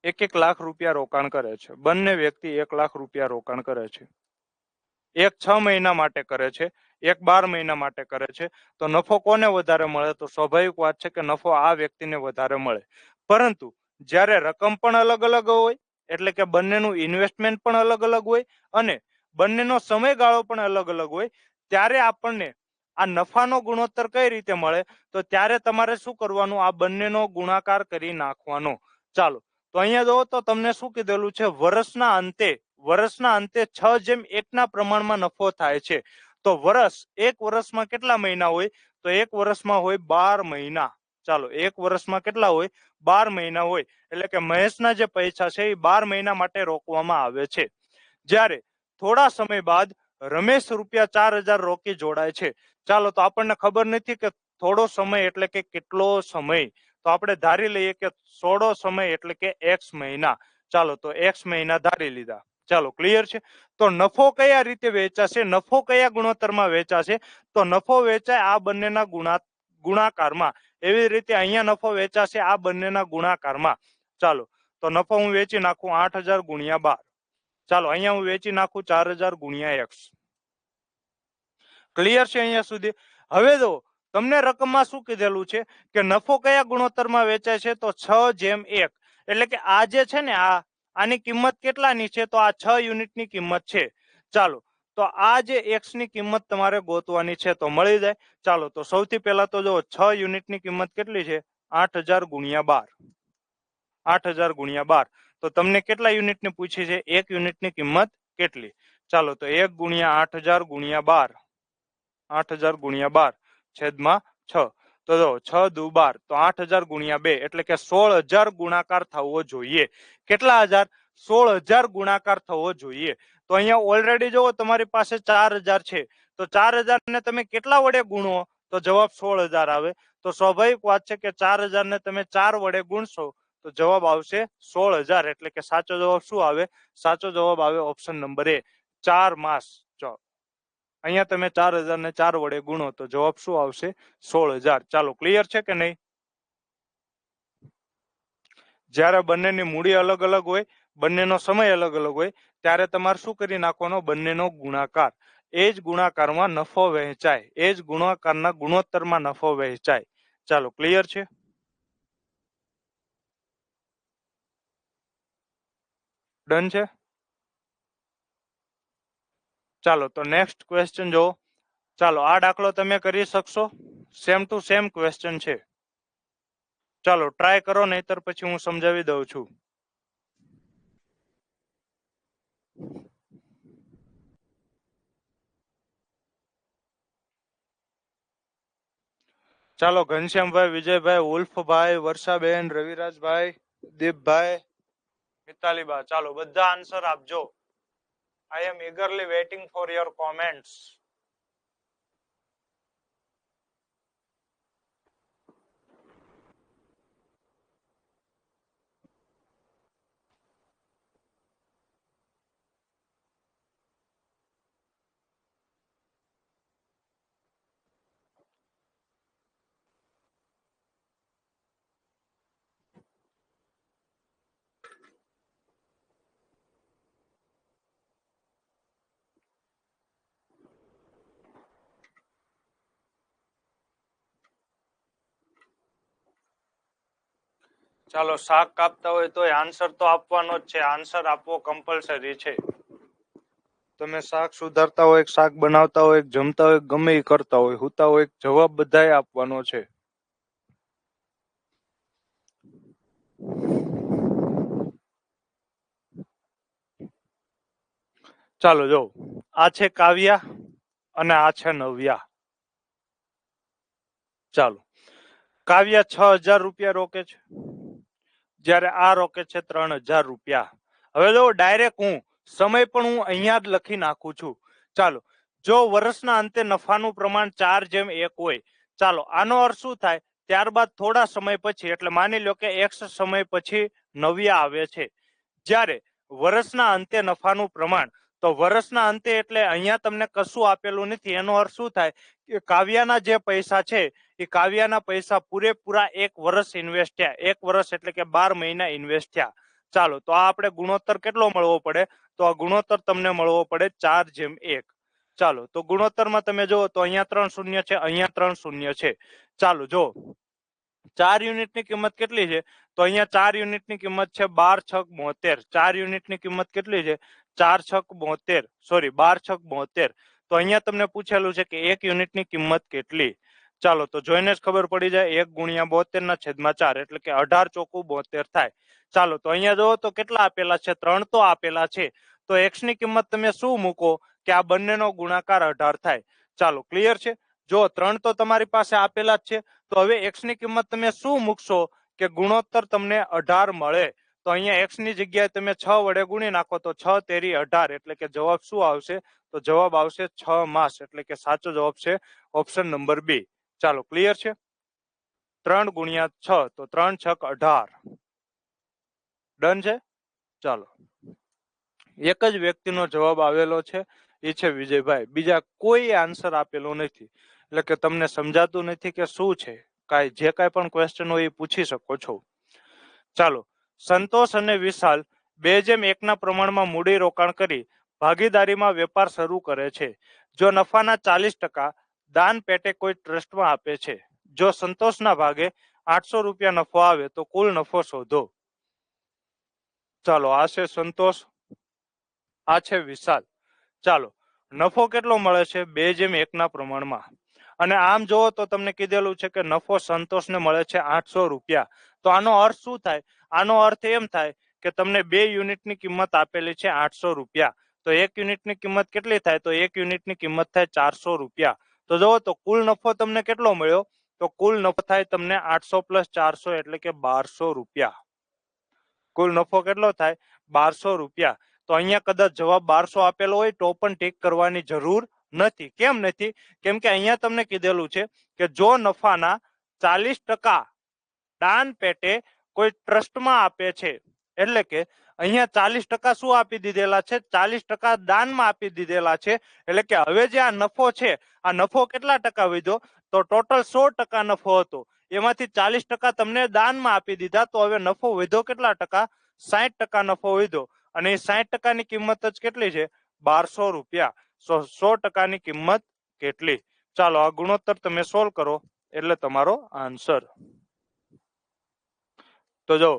1 લાખ રૂપિયા રોકાણ કરે છે. બંને વ્યક્તિ 1 લાખ રૂપિયા રોકાણ કરે છે. એક 6 મહિના માટે કરે છે, એક 12 મહિના માટે કરે છે. તો નફો કોને વધારે મળે? તો સ્વાભાવિક વાત છે કે નફો આ વ્યક્તિને વધારે મળે. પરંતુ જ્યારે રકમ પણ અલગ અલગ હોય, એટલે કે બંનેનું ઇન્વેસ્ટમેન્ટ પણ અલગ અલગ હોય અને બંનેનો સમયગાળો પણ અલગ અલગ હોય, ત્યારે આપણને આ નફાનો ગુણોત્તર કઈ રીતે મળે? તો ત્યારે તમારે શું કરવાનું? આ બંનેનો ગુણાકાર કરી નાખવાનો. ચાલો તો અહીંયા જો તો તમને શું કીધેલું છે? વર્ષના અંતે 6:1 ના પ્રમાણમાં નફો થાય છે. તો એક વર્ષમાં કેટલા મહિના હોય? તો એક વર્ષમાં હોય 12 મહિના. ચાલો એક વર્ષમાં કેટલા હોય? 12 મહિના હોય. એટલે કે મહેશના જે પૈસા છે એ 12 મહિના માટે રોકવામાં આવે છે. જ્યારે થોડા સમય બાદ રમેશ રૂપિયા 4,000 રોકી જોડાય છે. ચાલો તો આપણને ખબર નથી કે થોડો સમય એટલે કે કેટલો સમય. તો આપણે ધારી લઈએ કે થોડો સમય એટલે કે x મહિના. ચાલો તો x મહિના ધારી લીધા. ચાલો ક્લિયર છે? તો નફો કયા રીતે વેચાશે? નફો કયા ગુણોત્તરમાં વેચાશે? તો નફો વેચાય આ બંનેના ગુણાકારમાં. એવી રીતે અહીંયા નફો વેચાશે આ બંનેના ગુણાકારમાં. ચાલો તો નફો હું વેચી નાખું 8,000 ગુણ્યા 12. ચાલો અહીંયા હું વેચી નાખું 4,000 ગુણ્યા x. ક્લિયર છે અહીંયા સુધી? હવે જો તમને રકમમાં શું કીધેલું છે કે નફો કયા ગુણોત્તરમાં વેચાય છે? તો 6:1. એટલે કે આ જે છે ને આની કિંમત કેટલાની છે? તો આ 6 યુનિટની કિંમત છે. ચાલો તો આ જે x ની કિંમત તમારે ગોતવાની છે તો મળી જાય. ચાલો તો સૌથી પહેલા તો જો 6 યુનિટની કિંમત કેટલી છે? 8,000 ગુણ્યા 12. 8,000 ગુણ્યા 12. તો તમને કેટલા યુનિટની પૂછી છે? 1 યુનિટની કિંમત કેટલી? ચાલો તો 1 ગુણ્યા 8,000 ગુણ્યા 12. 8,000 ગુણ્યા 12 છેદમાં 6. તો જો 6 દુ 12. તો 8,000 ગુણ્યા 2 એટલે કે 16,000 ગુણાકાર થવો જોઈએ. કેટલા હજાર? 16,000 ગુણાકાર થવો જોઈએ. તો અહીંયા ઓલરેડી જો તમારી પાસે 4,000 છે. તો 4,000 ને તમે કેટલા વડે ગુણો? તો જવાબ 16,000 આવે. તો સ્વાભાવિક વાત છે કે 4,000 ને તમે 4 વડે ગુણશો તો જવાબ આવશે 16,000. એટલે કે સાચો જવાબ શું આવે? સાચો જવાબ આવે ઓપ્શન નંબર એ, 4 માસ. અહીંયા તમે 4,000 ને 4 વડે ગુણો તો જવાબ શું આવશે? 16,000. ચાલો ક્લિયર છે કે નહીં? જ્યારે બંનેની મૂડી અલગ અલગ હોય, બંનેનો સમય અલગ અલગ હોય, ત્યારે તમારે શું કરી નાખવાનો? બંનેનો ગુણાકાર. એ જ ગુણાકારમાં નફો વહેંચાય. એ જ ગુણાકારના ગુણોત્તરમાં નફો વહેંચાય. ચાલો ક્લિયર છે? ડન છે? ચાલો તો નેક્સ્ટ ક્વેશ્ચન જો. ચાલો આ દાખલો તમે કરી શકશો, સેમ ટુ સેમ ક્વેશ્ચન છે. ચાલો ટ્રાય કરો, નહીતર પછી હું સમજાવી દઉં છું. ચાલો ઘનશ્યામભાઈ, વિજયભાઈ, ઉલ્ફભાઈ, વર્ષાબેન, રવિરાજભાઈ, દીપભાઈ, મિતાલીબા, ચાલો બધા આન્સર આપજો. આઈ એમ eagerly waiting for your comments. ચાલો શાક કાપતા હોય તો આન્સર તો આપવાનો જ છે, આન્સર આપવો કમ્પલસરી છે. તમે શાક સુધારતા હોય, શાક બનાવતા હોય, જમતા હોય, ગમે એ કરતા હોય, હુતા હોય, જવાબ બધાય આપવાનો છે. ચાલો જો, આ છે કાવ્યા અને આ છે નવ્યા. ચાલો કાવ્યા 6000 રૂપિયા રોકે છે, જ્યારે આ રોકે છે 3000 રૂપિયા. હવે જો ડાયરેક્ટ હું સમય પણ હું અહીંયા જ લખી નાખું છું. ચાલો જો વર્ષના અંતે નફાનું પ્રમાણ 4:1 હોય, ચાલો આનો અર્થ શું થાય, ત્યારબાદ થોડા સમય પછી, એટલે માની લો કે X સમય પછી નવ્યા આવે છે. જ્યારે વર્ષના અંતે નફાનું પ્રમાણ, તો વર્ષના અંતે એટલે અહીંયા તમને કશું આપેલું નથી, એનો અર્થ શું થાય કે કાવ્યાના જે પૈસા છે એ કાવ્યાના પૈસા પૂરેપૂરા 1 વર્ષ ઇન્વેસ્ટ થયા, 1 વર્ષ એટલે કે 12 મહિના ઇન્વેસ્ટ થયા. ચાલો તો આ આપણે ગુણોત્તર કેટલો મળવો પડે, તો આ ગુણોત્તર તમને મળવો પડે 4:1. ચાલો તો ગુણોત્તરમાં તમે જુઓ તો અહીંયા 3 શૂન્ય છે, અહીંયા 3 શૂન્ય છે. ચાલો જો 4 યુનિટની કિંમત કેટલી છે, તો અહીંયા 4 યુનિટની કિંમત છે 12×6 = 72. 4 યુનિટની કિંમત કેટલી છે, 4×6 = 72, સોરી 12×6 = 72. તો અહીંયા તમને પૂછેલું છે કે 1 યુનિટની કિંમત કેટલી. ચાલો તો જોઈને જ ખબર પડી જાય, 1×72/4 એટલે કે 18 ચોકુ 72 થાય. ચાલો તો અહીંયા જુઓ તો કેટલા આપેલા છે, 3 તો આપેલા છે. તો x ની કિંમત તમે શું મૂકો કે આ બંનેનો ગુણાકાર 18 થાય. ચાલો ક્લિયર છે. જો 3 તો તમારી પાસે આપેલા જ છે, તો હવે x ની કિંમત તમે શું મૂકશો કે ગુણોત્તર તમને 18 મળે. તો અહીંયા x ની જગ્યાએ તમે 6 વડે ગુણી નાખો તો 6 તેરી 18 એટલે કે જવાબ શું આવશે, તો જવાબ આવશે 6 માસ, એટલે કે સાચો જવાબ છે ઓપ્શન નંબર બી. ચાલો ક્લિયર છે. 3×6 તો 3×6 = 18. ડન છે. ચાલો એક જ વ્યક્તિનો જવાબ આવેલો છે, એ છે વિજયભાઈ, બીજા કોઈ આન્સર આપેલો નથી. એટલે કે તમને સમજાતું નથી કે શું છે, કાંઈ જે કાંઈ પણ ક્વેશ્ચન હોય એ પૂછી શકો છો. ચાલો સંતોષ અને વિશાલ 2:1 પ્રમાણમાં મૂડી રોકાણ કરી ભાગીદારીમાં વેપાર શરૂ કરે છે. જો નફાના 40% દાન પેટે કોઈ ટ્રસ્ટમાં આપે છે. જો સંતોષના ભાગે 800 રૂપિયા નફો આવે તો કુલ નફો શોધો. ચાલો આ છે સંતોષ, આ છે વિશાલ. ચાલો નફો કેટલો મળે છે, 2:1 પ્રમાણમાં. અને આમ જોવો તો તમને કીધેલું છે કે નફો સંતોષને મળે છે 800 રૂપિયા. તો આનો અર્થ શું થાય, આનો અર્થ એમ થાય કે તમને 2 યુનિટની કિંમત આપેલી છે 800 રૂપિયા. તો 1 યુનિટની કિંમત કેટલી થાય, તો 1 યુનિટની કિંમત થાય 400 રૂપિયા. તો જોવો તો કુલ નફો તમને કેટલો મળ્યો, તો કુલ નફો થાય તમને 800 + 400 એટલે કે 1200 રૂપિયા. કુલ નફો કેટલો થાય, 1200 રૂપિયા. તો અહીંયા કદાચ જવાબ 1200 આપેલો હોય તો પણ ટીક કરવાની જરૂર નથી. કેમ નથી, કેમ કે અહીંયા તમને કીધેલું છે કે જો નફાના 40% દાન પેટે કોઈ ટ્રસ્ટમાં આપે છે, એટલે કે અહીંયા 40% શું આપી દીધેલા છે, 40% દાનમાં આપી દીધેલા છે. એટલે કે હવે જે આ નફો છે, આ નફો કેટલા ટકા વધ્યો, તો ટોટલ 100% નફો હતો, એમાંથી 40% તમને દાનમાં આપી દીધા. તો હવે નફો વધ્યો કેટલા ટકા, 60% નફો વધ્યો. અને એ 60%ની કિંમત જ કેટલી છે, 1200 રૂપિયા. 100%ની કિંમત કેટલી. ચાલો આ ગુણોત્તર તમે સોલ્વ કરો એટલે તમારો આન્સર. તો જો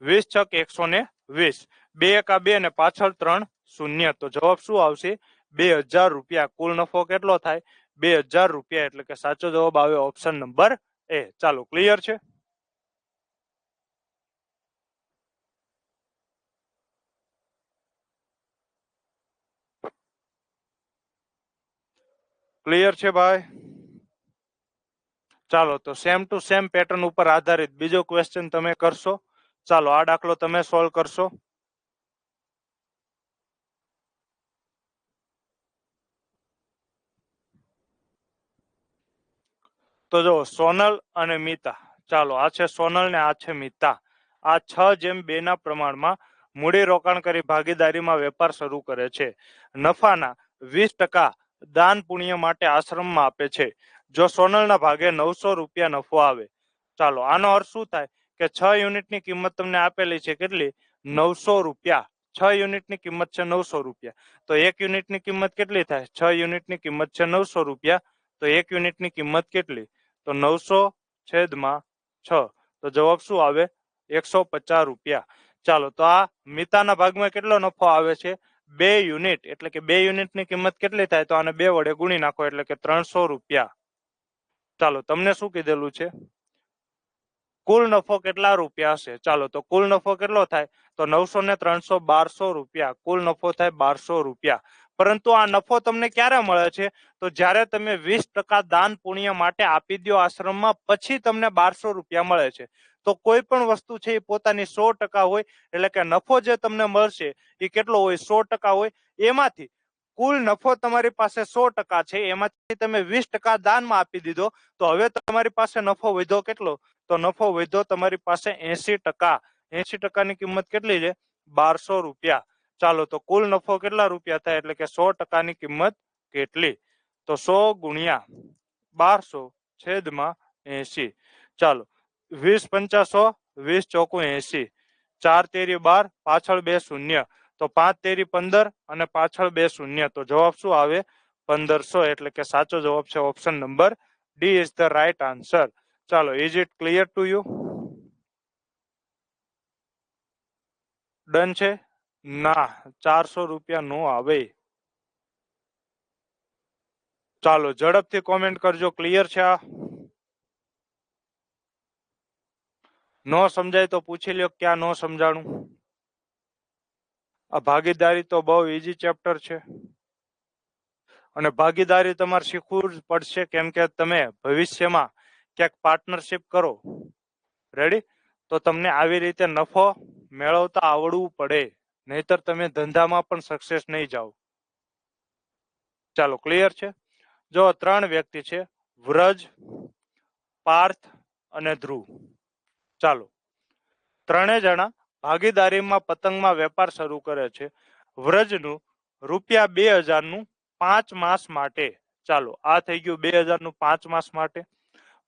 20×6 = 120, 2 × 2 ને પાછળ 3 શૂન્ય, તો જવાબ શું આવશે, ₹2000। કુલ નફો કેટલો થાય? ₹2000, એટલે કે સાચો જવાબ આવે ઓપ્શન નંબર એ. ચાલો, ક્લિયર છે? ક્લિયર છે ભાઈ? ચાલો, તો સેમ ટુ સેમ પેટર્ન ઉપર આધારિત બીજો ક્વેશ્ચન તમે કરશો. ચાલો, આ દાખલો તમે સોલ્વ કરશો. તો જો સોનલ અને મિતા, ચાલો આ છે સોનલ ને આ છે મિતા. આ 6:2 ના પ્રમાણમાં મૂડી રોકાણ કરી ભાગીદારીમાં વેપાર શરૂ કરે છે. નફાના 20% દાન પુણ્ય માટે આશ્રમમાં આપે છે. જો સોનલના ભાગે ₹900 નફો આવે, ચાલો આનો અર્થ શું થાય કે 6 યુનિટની કિંમત તમને આપેલી છે કેટલી? ₹900. 6 યુનિટની કિંમત છે ₹900. તો 1 યુનિટની કિંમત કેટલી થાય? 6 યુનિટની કિંમત છે ₹900. તો 1 યુનિટની કિંમત કેટલી? તો 900/6. તો જવાબ શું આવે? ₹150. ચાલો, તો આ મિતાના ભાગમાં કેટલો નફો આવે છે? 2 યુનિટ, એટલે કે 2 યુનિટની કિંમત કેટલી થાય? તો આને 2 વડે ગુણી નાખો, એટલે કે ₹300. ચાલો, તમને શું કીધેલું છે? કુલ નફો કેટલા રૂપિયા હશે? ચાલો, તો કુલ નફો કેટલો થાય? તો 900 ને 300 ₹1200. કુલ નફો થાય ₹1200. પરંતુ આ નફો તમને ક્યારે મળે છે? તો જ્યારે તમે 20% દાન પુણ્ય માટે આપી દો આશ્રમમાં, પછી તમને ₹1200 મળે છે. તો કોઈ પણ વસ્તુ છે એ પોતાની 100% હોય, એટલે કે નફો જે તમને મળશે એ કેટલો હોય? 100% હોય. એમાંથી કુલ નફો તમારી પાસે 100% છે, એમાંથી તમે 20% દાનમાં આપી દીધો, તો હવે તમારી પાસે નફો વધ્યો કેટલો? તો નફો વધ્યો તમારી પાસે 80%. 80%ની કિંમત કેટલી છે? ₹1200. ચાલો, તો કુલ નફો કેટલા રૂપિયા થાય? એટલે કે 100%ની કિંમત કેટલી? તો 100 ગુણ્યા 1200/80. ચાલો, 20 પંચા 100, 20 ચોકું 80, 4 તેરી 12, પાછળ 2 શૂન્ય, તો 5 તેરી 15 અને પાછળ 2 શૂન્ય, તો જવાબ શું આવે? 1500. એટલે કે સાચો જવાબ છે option number D is the right answer. ચાલો, is it clear to you? Done છે? ના, ₹400 નો આવે. ચાલો, ઝડપથી કોમેન્ટ કરજો. ક્લિયર છે? આ નો સમજાય તો પૂછી લ્યો ક્યાં નો સમજાણું. આ ભાગીદારી તો બહુ ઈઝી ચેપ્ટર છે, અને ભાગીદારી તમારે શીખવું જ પડશે, કેમ કે તમે ભવિષ્યમાં ક્યાંક પાર્ટનરશિપ કરો, રેડી, તો તમને આવી રીતે નફો મેળવતા આવડવું પડે, નહીતર તમે ધંધામાં પણ સક્સેસ નહીં જાઓ. ચાલો, ક્લિયર છે? જો 3 વ્યક્તિ છે, વ્રજ, પાર્થ અને ધ્રુવ. ચાલો, 3 જણા ભાગીદારીમાં પતંગમાં વેપાર શરૂ કરે છે. વ્રજનું ₹2000નું 5 માસ માટે, ચાલો આ થઈ ગયું 2000નું 5 માસ માટે.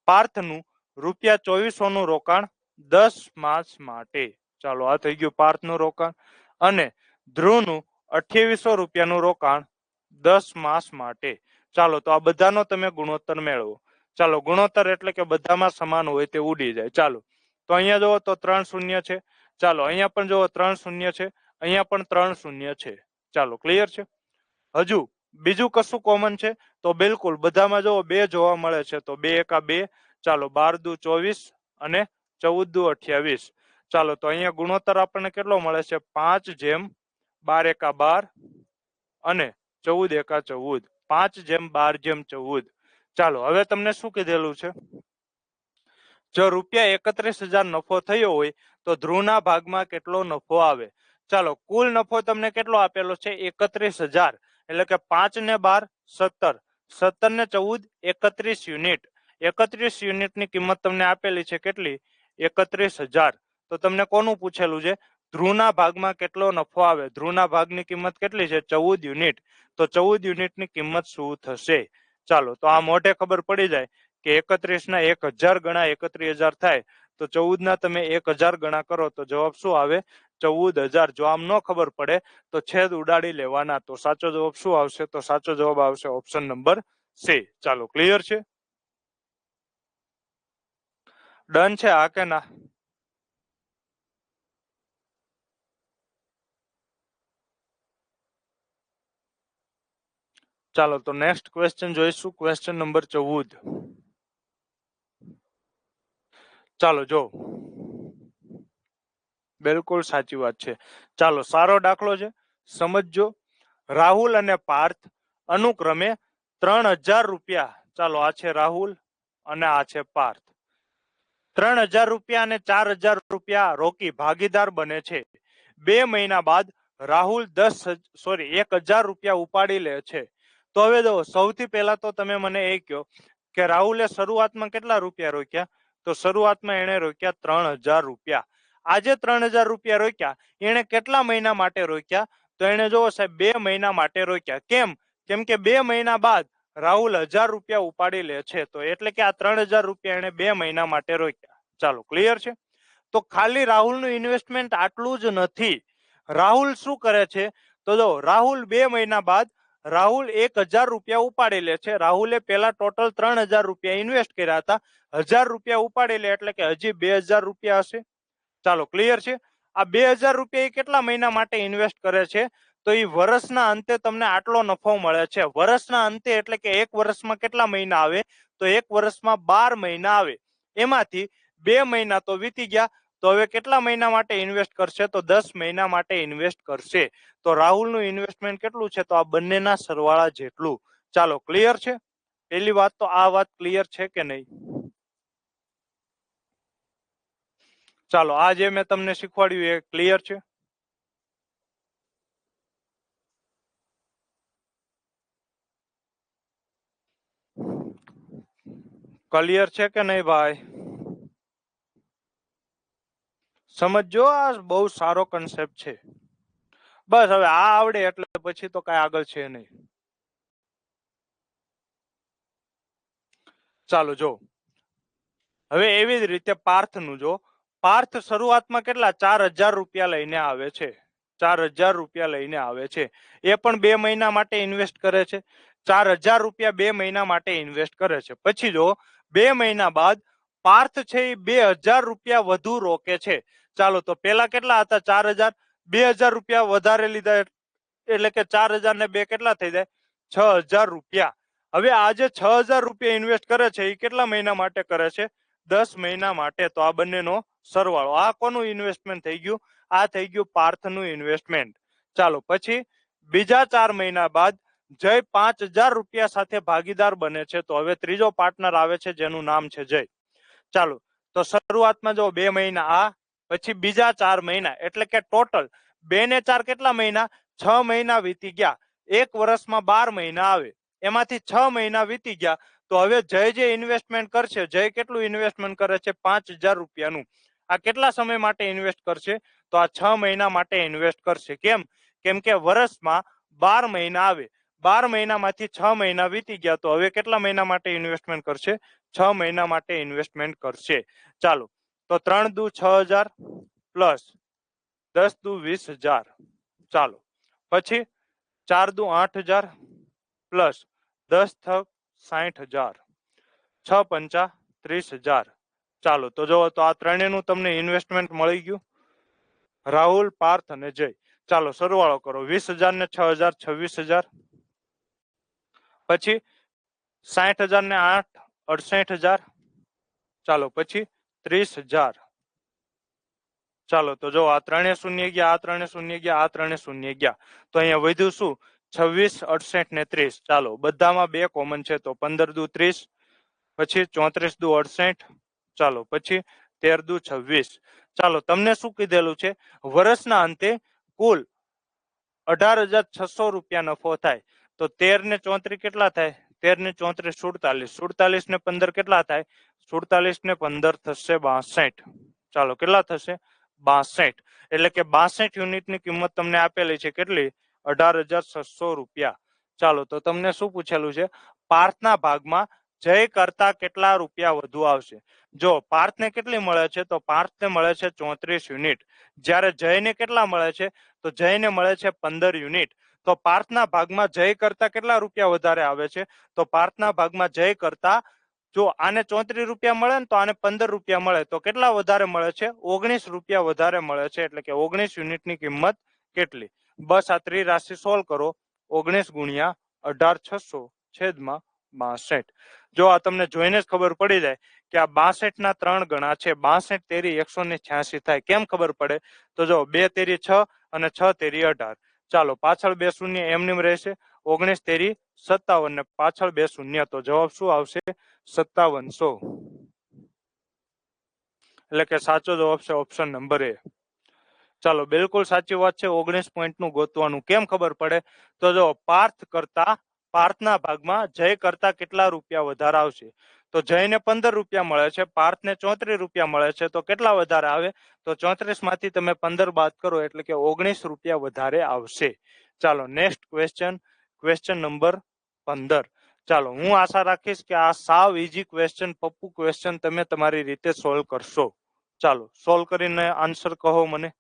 પાર્થનું ₹2400નું રોકાણ 10 માસ માટે, ચાલો આ થઈ ગયું પાર્થનું રોકાણ. અને ધ્રુવનું ₹2800નું રોકાણ 10 માસ માટે. ચાલો, તો આ બધાનો તમે ગુણોત્તર મેળવો. ચાલો, ગુણોત્તર એટલે કે બધામાં સમાન હોય તે ઉડી જાય. ચાલો, તો અહીંયા જુઓ તો 3 શૂન્ય છે. ચાલો, અહીંયા પણ જુઓ 3 શૂન્ય છે, અહીંયા પણ 3 શૂન્ય છે. ચાલો, ક્લિયર છે? હજુ બીજું કશું કોમન છે? તો બિલકુલ બધામાં જો 2 જોવા મળે છે, તો 2 એકા 2. ચાલો, 12 દુ 24 અને 14 દુ 28. ચાલો, તો અહીંયા ગુણોત્તર આપણને કેટલો મળે છે? 5/12 એકા 12 અને 14 એકા 14. 5/12/14. ચાલો, હવે તમને શું કીધેલું છે? જો ₹31,000 નફો થયો હોય તો ધ્રુવના ભાગમાં કેટલો નફો આવે? ચાલો, કુલ નફો તમને કેટલો આપેલો છે? 31,000. એટલે કે 5 ને 12 17, 17 ને 14 31 યુનિટ. 31 યુનિટની કિંમત તમને આપેલી છે કેટલી? 31,000. તો તમને કોનું પૂછેલું છે? ધ્રુવના ભાગમાં કેટલો નફો આવે? ધ્રુવના ભાગની કિંમત કેટલી છે? 14 યુનિટ. તો 14 યુનિટની કિંમત શું થશે? ચાલો, તો આ મોઢે ખબર પડી જાય કે 31 ના 1000 ગણા 31,000 થાય, તો 14 ના તમે 1000 ગણા કરો તો જવાબ શું આવે? 14,000. જો આમ ન ખબર પડે તો છેદ ઉડાડી લેવાના. તો સાચો જવાબ શું આવશે? તો સાચો જવાબ આવશે ઓપ્શન નંબર સી. ચાલો, ક્લિયર છે? ડન છે? હા કે ના? ચાલો તો નેક્સ્ટ ક્વેશ્ચન જોઈશું, ક્વેશ્ચન નંબર 14. ચાલો જો, બિલકુલ સાચી વાત છે. ચાલો સારો દાખલો છે, સમજજો. રાહુલ અને પાર્થ અનુક્રમે 3000 રૂપિયા, ચાલો આ છે રાહુલ અને આ છે પાર્થ, 3000 રૂપિયા અને 4000 રૂપિયા રોકી ભાગીદાર બને છે. 2 મહિના બાદ રાહુલ 1000 રૂપિયા ઉપાડી લે છે. તો હવે જો સૌથી પહેલા તો તમે મને એ કહો કે રાહુલે શરૂઆતમાં કેટલા રૂપિયા રોક્યા? તો શરૂઆતમાં એને રોક્યા 3000 રૂપિયા. આજે 3000 રૂપિયા રોક્યા, એને કેટલા મહિના માટે રોક્યા? તો એને જોવો સાહેબ 2 મહિના માટે રોક્યા. કેમ કે 2 મહિના બાદ રાહુલ 1000 રૂપિયા ઉપાડી લે છે, તો એટલે કે આ 3000 રૂપિયા એને 2 મહિના માટે રોક્યા. ચાલો ક્લિયર છે. તો ખાલી રાહુલનું ઇન્વેસ્ટમેન્ટ આટલું જ નથી. રાહુલ શું કરે છે? તો જો રાહુલ 2 મહિના બાદ રાહુલ 1000 રૂપિયા ઉપાડી લે છે. રાહુલે પેલા ટોટલ 3000 રૂપિયા ઇન્વેસ્ટ કર્યા હતા, 1000 રૂપિયા ઉપાડી લે એટલે કે હજી 2000 રૂપિયા હશે. ચાલો ક્લિયર છે. આ 2000 રૂપિયા એ કેટલા મહિના માટે ઇન્વેસ્ટ કરે છે? તો એ વર્ષના અંતે તમને આટલો નફો મળે છે. વર્ષના અંતે એટલે કે એક વર્ષમાં કેટલા મહિના આવે? તો એક વર્ષમાં 12 મહિના આવે. એમાંથી 2 મહિના તો વીતી ગયા, તો હવે કેટલા મહિના માટે ઇન્વેસ્ટ કરશે? તો 10 મહિના માટે ઇન્વેસ્ટ કરશે. તો રાહુલનું ઇન્વેસ્ટમેન્ટ કેટલું છે? તો આ બંનેના સરવાળા જેટલું. ચાલો ક્લિયર છે. પહેલી વાત તો આ વાત ક્લિયર છે કે નહીં? ચાલો આ જે મેં તમને શીખવાડ્યું એ ક્લિયર છે? ક્લિયર છે કે નહીં ભાઈ? સમજો, આ બહુ સારો કન્સેપ્ટ છે. બસ હવે આ આવડે એટલે પછી તો કઈ આગળ છે નહીં. ચાલો જો, હવે એવી જ રીતે પાર્થનું જો, પાર્થ શરૂઆતમાં કેટલા 4000 રૂપિયા લઈને આવે છે. 4000 રૂપિયા લઈને આવે છે. એ પણ 2 મહિના માટે ઇન્વેસ્ટ કરે છે. 4000 રૂપિયા 2 મહિના માટે ઇન્વેસ્ટ કરે છે. પછી જો 2 મહિના બાદ પાર્થ છે એ 2000 રૂપિયા વધુ રોકે છે. ચાલો તો પેલા કેટલા હતા? 4000, 2000 રૂપિયા વધારે લીધા એટલે કે 4000 ને 2 કેટલા થઈ જાય? 6000 રૂપિયા. હવે આ જે 6000 રૂપિયા ઇન્વેસ્ટ કરે છે એ કેટલા મહિના માટે કરે છે? 10 મહિના માટે. તો આ બંનેનો સરવાળો. આ કોનું ઇન્વેસ્ટમેન્ટ થઈ ગયું? આ થઈ ગયું પાર્થનું ઇન્વેસ્ટમેન્ટ. ચાલો પછી બીજા 4 મહિના બાદ જય 5000 રૂપિયા સાથે ભાગીદાર બને છે. તો હવે ત્રીજો પાર્ટનર આવે છે જેનું નામ છે જય. ચાલો તો શરૂઆતમાં જો 2 મહિના આ, પછી બીજા 4 મહિના એટલે કે ટોટલ 2 ને 4 કેટલા મહિના? 6 મહિના વીતી ગયા. એક વર્ષમાં 12 મહિના આવે, એમાંથી 6 મહિના વીતી ગયા. તો હવે જય જે ઇન્વેસ્ટમેન્ટ કરશે, જય કેટલું ઇન્વેસ્ટમેન્ટ કરે છે? 5000 રૂપિયાનું. આ કેટલા સમય માટે ઇન્વેસ્ટ કરશે? તો આ 6 મહિના માટે ઇન્વેસ્ટ કરશે. કેમ કે વર્ષમાં 12 મહિના આવે, 12 મહિનામાંથી 6 મહિના વીતી ગયા. તો હવે કેટલા મહિના માટે ઇન્વેસ્ટમેન્ટ કરશે? 6 મહિના માટે ઇન્વેસ્ટમેન્ટ કરશે. ચાલો તો 3 દુ 6000 પ્લસ 10 દુ 20000. ચાલો પછી 4 દુ 8000 પ્લસ 10 થક 60000, 6 પંચા 30000. ચાલો તો જો તો આ ત્રણેયનું તમને ઇન્વેસ્ટમેન્ટ મળી ગયું, રાહુલ, પાર્થ અને જય. ચાલો સરવાળો કરો, 20000 ને 6000 26000, પછી 60000 ને 8 68000. ચાલો પછી 30000. ચાલો તો જો આ ત્રણે શૂન્ય ગયા, આ ત્રણે શૂન્ય ગયા, આ ત્રણે શૂન્ય ગયા. તો અહીંયા વધ્યું શું? 26, 68 ને 30. ચાલો બધામાં 2 કોમન છે તો 15 દુ 30, પછી 34 દુ 68. ચાલો પછી 13 દુ 26. ચાલો તમને શું કીધેલું છે? વર્ષના અંતે કુલ 18600 રૂપિયા નફો થાય. તો 13 ને 34 કેટલા થાય? 13 ને 34 47, 47 ને 15 કેટલા થાય? 47 ને 15 થશે 62. ચાલો કેટલા થશે? 62. એટલે કે 62 યુનિટની કિંમત તમને આપેલી છે. કેટલી? 18600 રૂપિયા. ચાલો તો તમને શું પૂછેલું છે? પાર્થના ભાગમાં જય કરતા કેટલા રૂપિયા વધુ આવશે? જો પાર્થને કેટલી મળે છે? તો પાર્થને મળે છે 34 યુનિટ. જ્યારે જયને કેટલા મળે છે? તો જયને મળે છે 15 યુનિટ. તો પાર્થના ભાગમાં જય કરતા કેટલા રૂપિયા વધારે આવે છે? તો પાર્થના ભાગમાં જય કરતા, જો આને 34 રૂપિયા મળે ને તો આને 15 રૂપિયા મળે, તો કેટલા વધારે મળે છે? 19 રૂપિયા વધારે મળે છે. એટલે કે 19 યુનિટની કિંમત કેટલી? બસ આ ત્રિરાશિ સોલ્વ કરો. 19 ગુણ્યા 18,600/62. જો આ તમને જોઈને જ ખબર પડી જાય કે આ 62 ના 3 ગણા છે. 62 તેરી 186 થાય. કેમ ખબર પડે? તો જો 2 તેરી 6 અને 6 તેરી 18. ચાલો પાછળ 2 શૂન્ય એમનેમ રહેશે. 19 તેરી 57 ને પાછળ 2 શૂન્ય, તો જવાબ શું આવશે? 5700. એટલે કે સાચો જવાબ છે ઓપ્શન નંબર એ. ચાલો બિલકુલ સાચી વાત છે. 19 પોઈન્ટનું ગોતવાનું. કેમ ખબર પડે? તો જો પાર્થના ભાગમાં જય કરતા કેટલા રૂપિયા વધારે આવશે? તો જયને 15 રૂપિયા મળે છે, પાર્થને 34 રૂપિયા મળે છે, તો કેટલા વધારે આવે? તો 34 માંથી તમે 15 બાદ કરો એટલે કે 19 રૂપિયા વધારે આવશે. ચાલો નેક્સ્ટ ક્વેશ્ચન નંબર 15. ચાલો હું આશા રાખીશ કે આ સાવ ઈઝી ક્વેશ્ચન, પપ્પુ ક્વેશ્ચન તમે તમારી રીતે સોલ્વ કરશો. ચાલો સોલ્વ કરીને આન્સર કહો મને.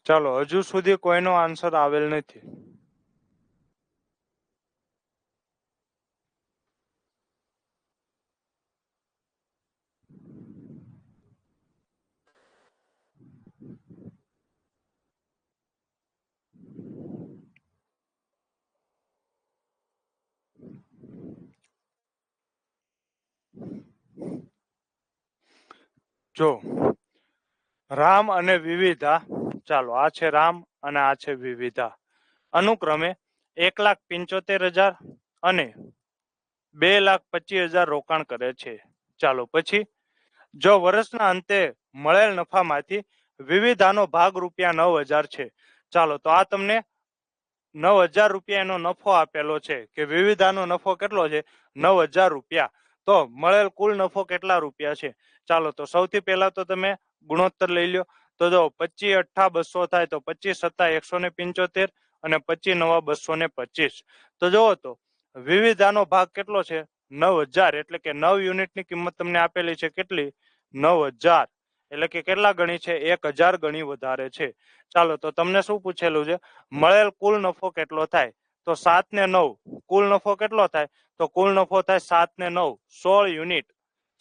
ચાલો હજુ સુધી કોઈનો આન્સર આવેલ નથી. જો રામ અને વિવિધા, ચાલો આ છે રામ અને આ છે વિવિધા, અનુક્રમે 1,75,000 અને 2,25,000 રોકાણ કરે છે. ચાલો પછી જો વર્ષના અંતે મળેલ નફામાંથી વિવિધાનો ભાગ રૂપિયા 9,000 છે. ચાલો તો આ તમને 9,000 રૂપિયા એનો નફો આપેલો છે કે વિવિધાનો નફો કેટલો છે? 9,000 રૂપિયા. તો મળેલ કુલ નફો કેટલા રૂપિયા છે? ચાલો તો સૌથી પહેલા તો તમે ગુણોત્તર લઈ લો. તો જો 25 8 200 થાય તો 25 7 175 અને 25 9 225. તો જુઓ તો વિવિધાનો ભાગ કેટલો છે? 9,000. એટલે કે 9 યુનિટની કિંમત તમને આપેલી છે. કેટલી? 9,000. એટલે કે કેટલા ગણી છે? 1,000 ગણી વધારે છે. ચાલો તો તમને શું પૂછેલું છે? મળેલ કુલ નફો કેટલો થાય? તો 7 ને 9 કુલ નફો કેટલો થાય? તો કુલ નફો થાય 7 ને 9 16 યુનિટ.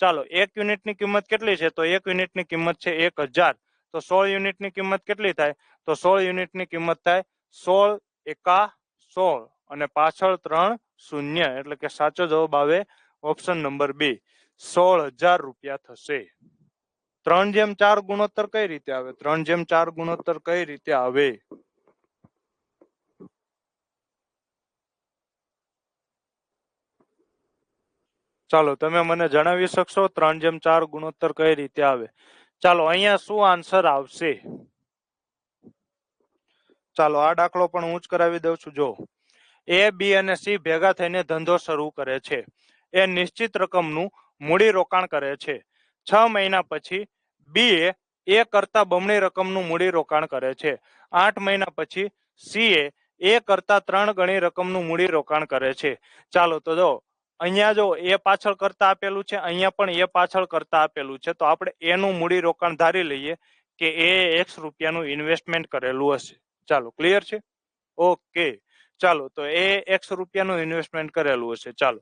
ચાલો 1 યુનિટની કિંમત કેટલી છે? તો 1 યુનિટની કિંમત છે 1,000. તો 16 યુનિટની કિંમત કેટલી થાય? તો 16 યુનિટની કિંમત થાય 16 એકા 16 અને પાછળ 3 શૂન્ય. એટલે કે સાચો જવાબ આવે ઓપ્શન નંબર બી, 16,000 રૂપિયા થશે. 3/4 ગુણોત્તર કઈ રીતે આવે? 3/4 ગુણોત્તર કઈ રીતે આવે? ચાલો તમે મને જણાવી શકશો 3/4 ગુણોત્તર કઈ રીતે આવે? ચાલો અહીંયા શું આન્સર આવશે? ચાલો આ દાખલો પણ હું જ કરાવી દઉં છું. જો એ, બી અને સી ભેગા થઈને ધંધો શરૂ કરે છે. એ નિશ્ચિત રકમનું મૂડી રોકાણ કરે છે. 6 મહિના પછી બી એ કરતા બમણી રકમનું મૂડી રોકાણ કરે છે. 8 મહિના પછી સી એ કરતા 3 ગણી રકમનું મૂડી રોકાણ કરે છે. ચાલો તો જો અહીંયા જો એ પાછળ કરતા આપેલું છે, અહીંયા પણ એ પાછળ કરતા આપેલું છે, તો આપણે એનું મૂડી રોકાણ ધારી લઈએ કે એ X રૂપિયાનું ઇન્વેસ્ટમેન્ટ કરેલું હશે. ચાલો ક્લિયર છે? ઓકે. ચાલો તો એ X રૂપિયાનું ઇન્વેસ્ટમેન્ટ કરેલું હશે. ચાલો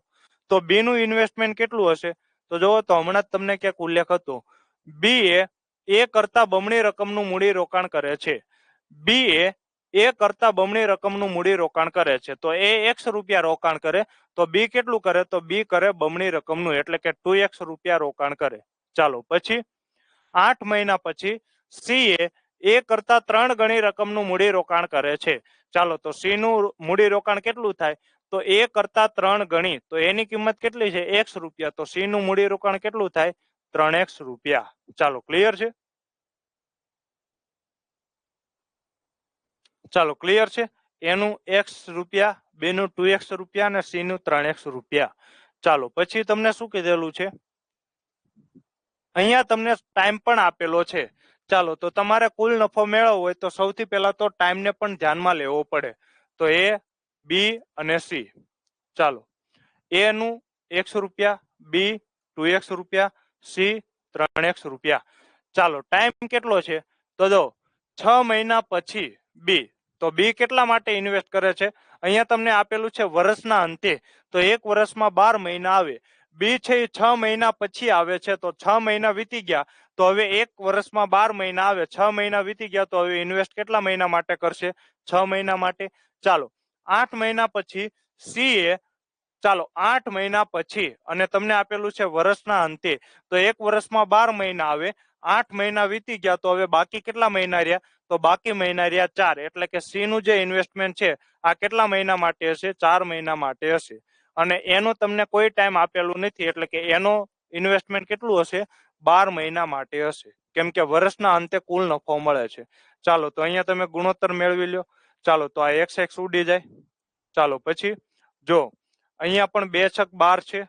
તો બી નું ઇન્વેસ્ટમેન્ટ કેટલું હશે? તો જો તો હમણાં જ તમને ક્યાંક ઉલ્લેખ હતો. બી એ કરતા બમણી રકમનું મૂડી રોકાણ કરે છે. બી એ કરતા બમણી રકમનું મૂડી રોકાણ કરે છે. તો એ X રૂપિયા રોકાણ કરે તો બી કેટલું કરે? તો બી કરે બમણી રકમનું, એટલે કે 2X રૂપિયા રોકાણ કરે. ચાલો પછી 8 મહિના પછી સી એ કરતા 3 ગણી રકમનું મૂડી રોકાણ કરે છે. ચાલો તો સી નું મૂડી રોકાણ કેટલું થાય? તો એ કરતા 3 ગણી, તો એની કિંમત કેટલી છે? X રૂપિયા. તો સી નું મૂડી રોકાણ કેટલું થાય? 3X રૂપિયા. ચાલો ક્લિયર છે? ચાલો ક્લિયર છે. એનું x રૂપિયા, B નું 2x રૂપિયા અને C નું 3x રૂપિયા. ચાલો પછી તમને શું કીધેલું છે, અહીંયા તમને ટાઈમ પણ આપેલો છે. ચાલો તો તમારે કુલ નફો મેળવવો હોય તો સૌથી પહેલા તો ટાઈમને પણ ધ્યાનમાં લેવો પડે. તો A, B અને C. ચાલો A નું x રૂપિયા, B 2x રૂપિયા, C 3x રૂપિયા. ચાલો ટાઈમ કેટલો છે, તો જો 6 મહિના પછી B. તો B કેટલા માટે ઇન્વેસ્ટ કરે છે, અહીંયા તમને આપેલું છે વર્ષના અંતે, તો એક વર્ષમાં 12 મહિના આવે. B છે એ 6 મહિના પછી આવે છે, તો 6 મહિના વીતી ગયા, તો હવે એક વર્ષમાં 12 મહિના આવે, 6 મહિના વીતી ગયા, તો હવે ઇન્વેસ્ટ કેટલા મહિના માટે કરશે, 6 મહિના માટે. ચાલો 8 મહિના પછી C એ, ચાલો 8 મહિના પછી, અને તમને આપેલું છે વર્ષના અંતે, તો એક વર્ષમાં 12 મહિના આવે, 8 મહિના વીતી ગયા, તો હવે બાકી કેટલા મહિના રહ્યા, તો બાકી મહિના રહ્યા 4. એટલે કે C નું જે ઇન્વેસ્ટમેન્ટ છે આ કેટલા મહિના માટે હશે, 4 મહિના માટે હશે. અને એનો તમને કોઈ ટાઈમ આપેલું નથી, એટલે કે એનો ઇન્વેસ્ટમેન્ટ કેટલું હશે, 12 મહિના માટે હશે, કેમ કે વર્ષના અંતે કુલ નફો મળે છે. ચાલો તો અહીંયા તમે ગુણોત્તર મેળવી લો. ચાલો તો આ x ઉડી જાય. ચાલો પછી જો અહીંયા પણ 2 છક 12 છે,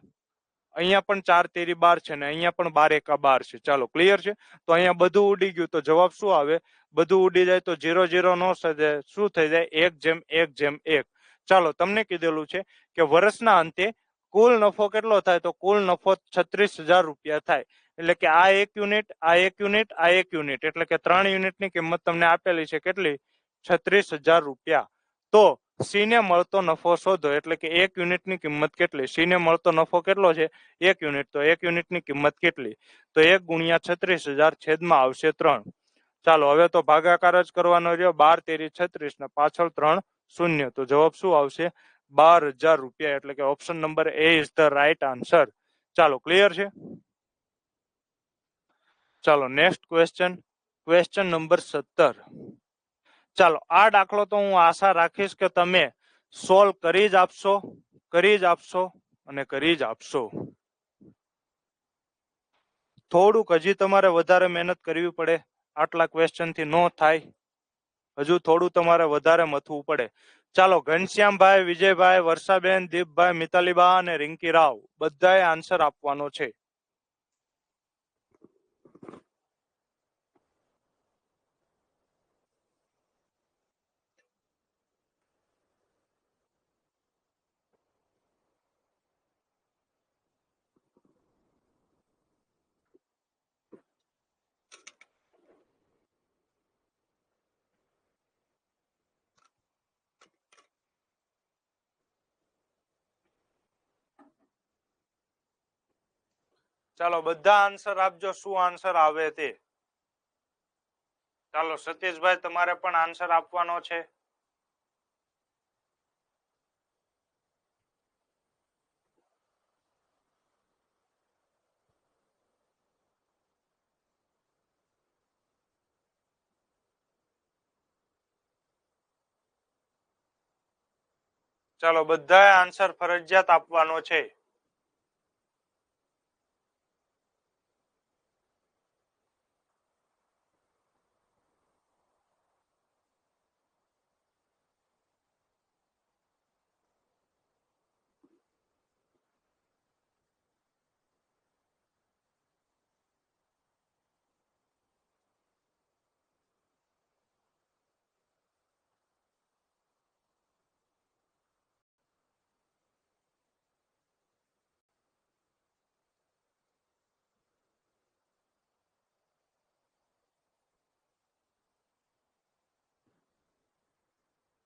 અહીંયા પણ 4 તેરી 12 છે, ને અહીંયા પણ 12 એકા 12 છે. ચાલો ક્લિયર છે. તો અહીંયા બધું ઉડી ગયું, તો જવાબ શું આવે, બધું ઉડી જાય તો 0 0 નો સદે શું થઈ જાય, 1:1:1. ચાલો તમને કીધેલું છે કે વર્ષના અંતે કુલ નફો કેટલો થાય, તો કુલ નફો 36,000 રૂપિયા થાય. એટલે કે આ એક યુનિટ, આ એક યુનિટ, આ એક યુનિટ, એટલે કે 3 યુનિટની કિંમત તમને આપેલી છે કેટલી, 36,000 રૂપિયા. તો C ને મળતો નફો શોધો, એટલે કે એક યુનિટની કિંમત કેટલી, C ને મળતો નફો કેટલો છે, એક યુનિટ, તો એક યુનિટની કિંમત કેટલી, તો 1 ગુણ્યા 36,000 છેદમાં આવશે 3. ચાલો હવે તો ભાગાકાર જ કરવાનો રહ્યો, 12 તેરી 36 ને પાછળ 3 શૂન્ય, તો જવાબ શું આવશે, 12,000 રૂપિયા. એટલે કે option number A is the right answer. ચાલો ક્લિયર છે. ચાલો નેક્સ્ટ ક્વેશ્ચન, ક્વેશ્ચન નંબર 17. ચાલો આ દાખલો તો હું આશા રાખીશ કે તમે સોલ્વ કરી જ આપશો, કરી જ આપશો અને કરી જ આપશો. થોડુંક હજી તમારે વધારે મહેનત કરવી પડે, આટલા ક્વેશ્ચન થી નો થાય, હજુ થોડું તમારે વધારે મથવું પડે. ચાલો ઘનશ્યામભાઈ, વિજયભાઈ, વર્ષાબેન, દીપભાઈ, મિતાલીબા અને રિંકી રાવ બધાએ આન્સર આપવાનો છે. ચાલો બધા આન્સર આપજો, શું આન્સર આવે તે. ચાલો સતીશભાઈ તમારે પણ આન્સર આપવાનો છે. ચાલો બધાએ આન્સર ફરજિયાત આપવાનો છે.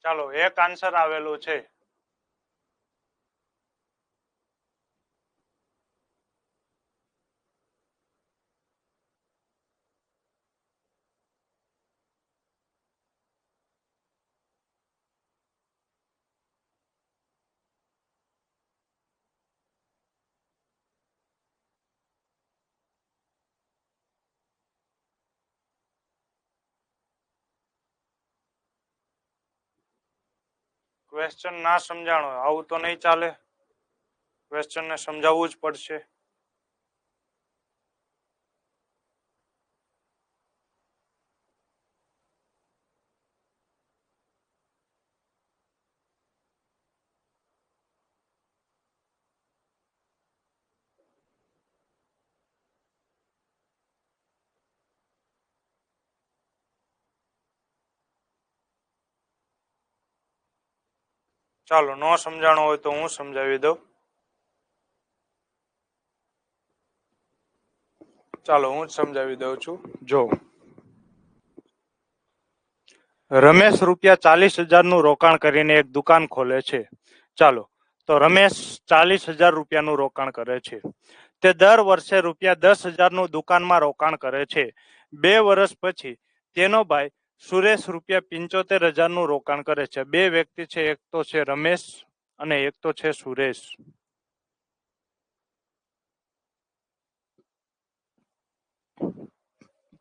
ચાલો એક આન્સર આવેલું છે. ક્વેશ્ચન ના સમજાણો, આવું તો નહીં ચાલે, ક્વેશ્ચન ને સમજાવવું જ પડશે. ચાલો ન સમજાણો હોય તો હું સમજાવી દઉં. ચાલો હું જ સમજાવી દઉં છું. જો રમેશ ₹40,000 નું રોકાણ કરીને એક દુકાન ખોલે છે. ચાલો તો રમેશ 40,000 રૂપિયાનું રોકાણ કરે છે. તે દર વર્ષે ₹10,000 નું દુકાનમાં રોકાણ કરે છે. 2 વર્ષ પછી તેનો ભાઈ સુરેશ ₹75,000 નું રોકાણ કરે છે. બે વ્યક્તિ છે, એક તો છે રમેશ અને એક તો છે સુરેશ.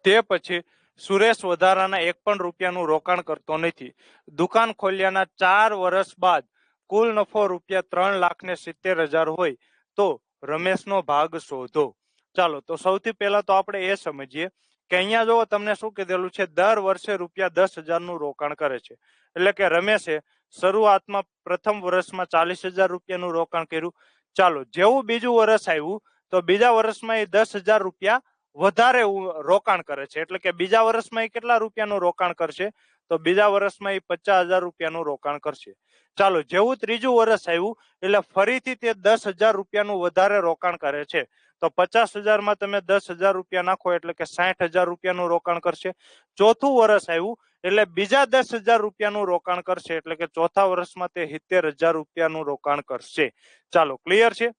તે પછી સુરેશ વધારાના 1 પણ રૂપિયાનું રોકાણ કરતો નથી. દુકાન ખોલ્યાના 4 વર્ષ બાદ કુલ નફો ₹3,70,000 હોય તો રમેશનો ભાગ શોધો. ચાલો તો સૌથી પહેલા તો આપણે એ સમજીએ કે અહીંયા જો તમને શું કીધેલું છે, દર વર્ષે ₹10,000 નું રોકાણ કરે છે. એટલે કે રમેશે શરૂઆતમાં પ્રથમ વર્ષમાં 40,000 રૂપિયાનું રોકાણ કર્યું. ચાલો જેવું બીજું વર્ષ આવ્યું તો બીજા વર્ષમાં એ 10,000 રૂપિયા વધારે રોકાણ કરે છે. એટલે કે બીજા વર્ષમાં એ કેટલા રૂપિયાનું રોકાણ કરશે? તો બીજા વર્ષમાં એ 50,000 રૂપિયાનું રોકાણ કરશે. ચાલો જેવું ત્રીજું વર્ષ આવ્યું એટલે ફરીથી તે 10,000 રૂપિયાનું વધારે રોકાણ કરે છે. તો 50,000 માં તમે 10,000 રૂપિયા નાખો એટલે કે 60,000 રૂપિયાનું રોકાણ કરશે. ચોથું વર્ષ આવ્યું એટલે બીજા 10,000 રૂપિયાનું રોકાણ કરશે. એટલે કે ચોથા વર્ષમાં તે 70,000 રૂપિયાનું રોકાણ કરશે. ચાલો ક્લિયર છે?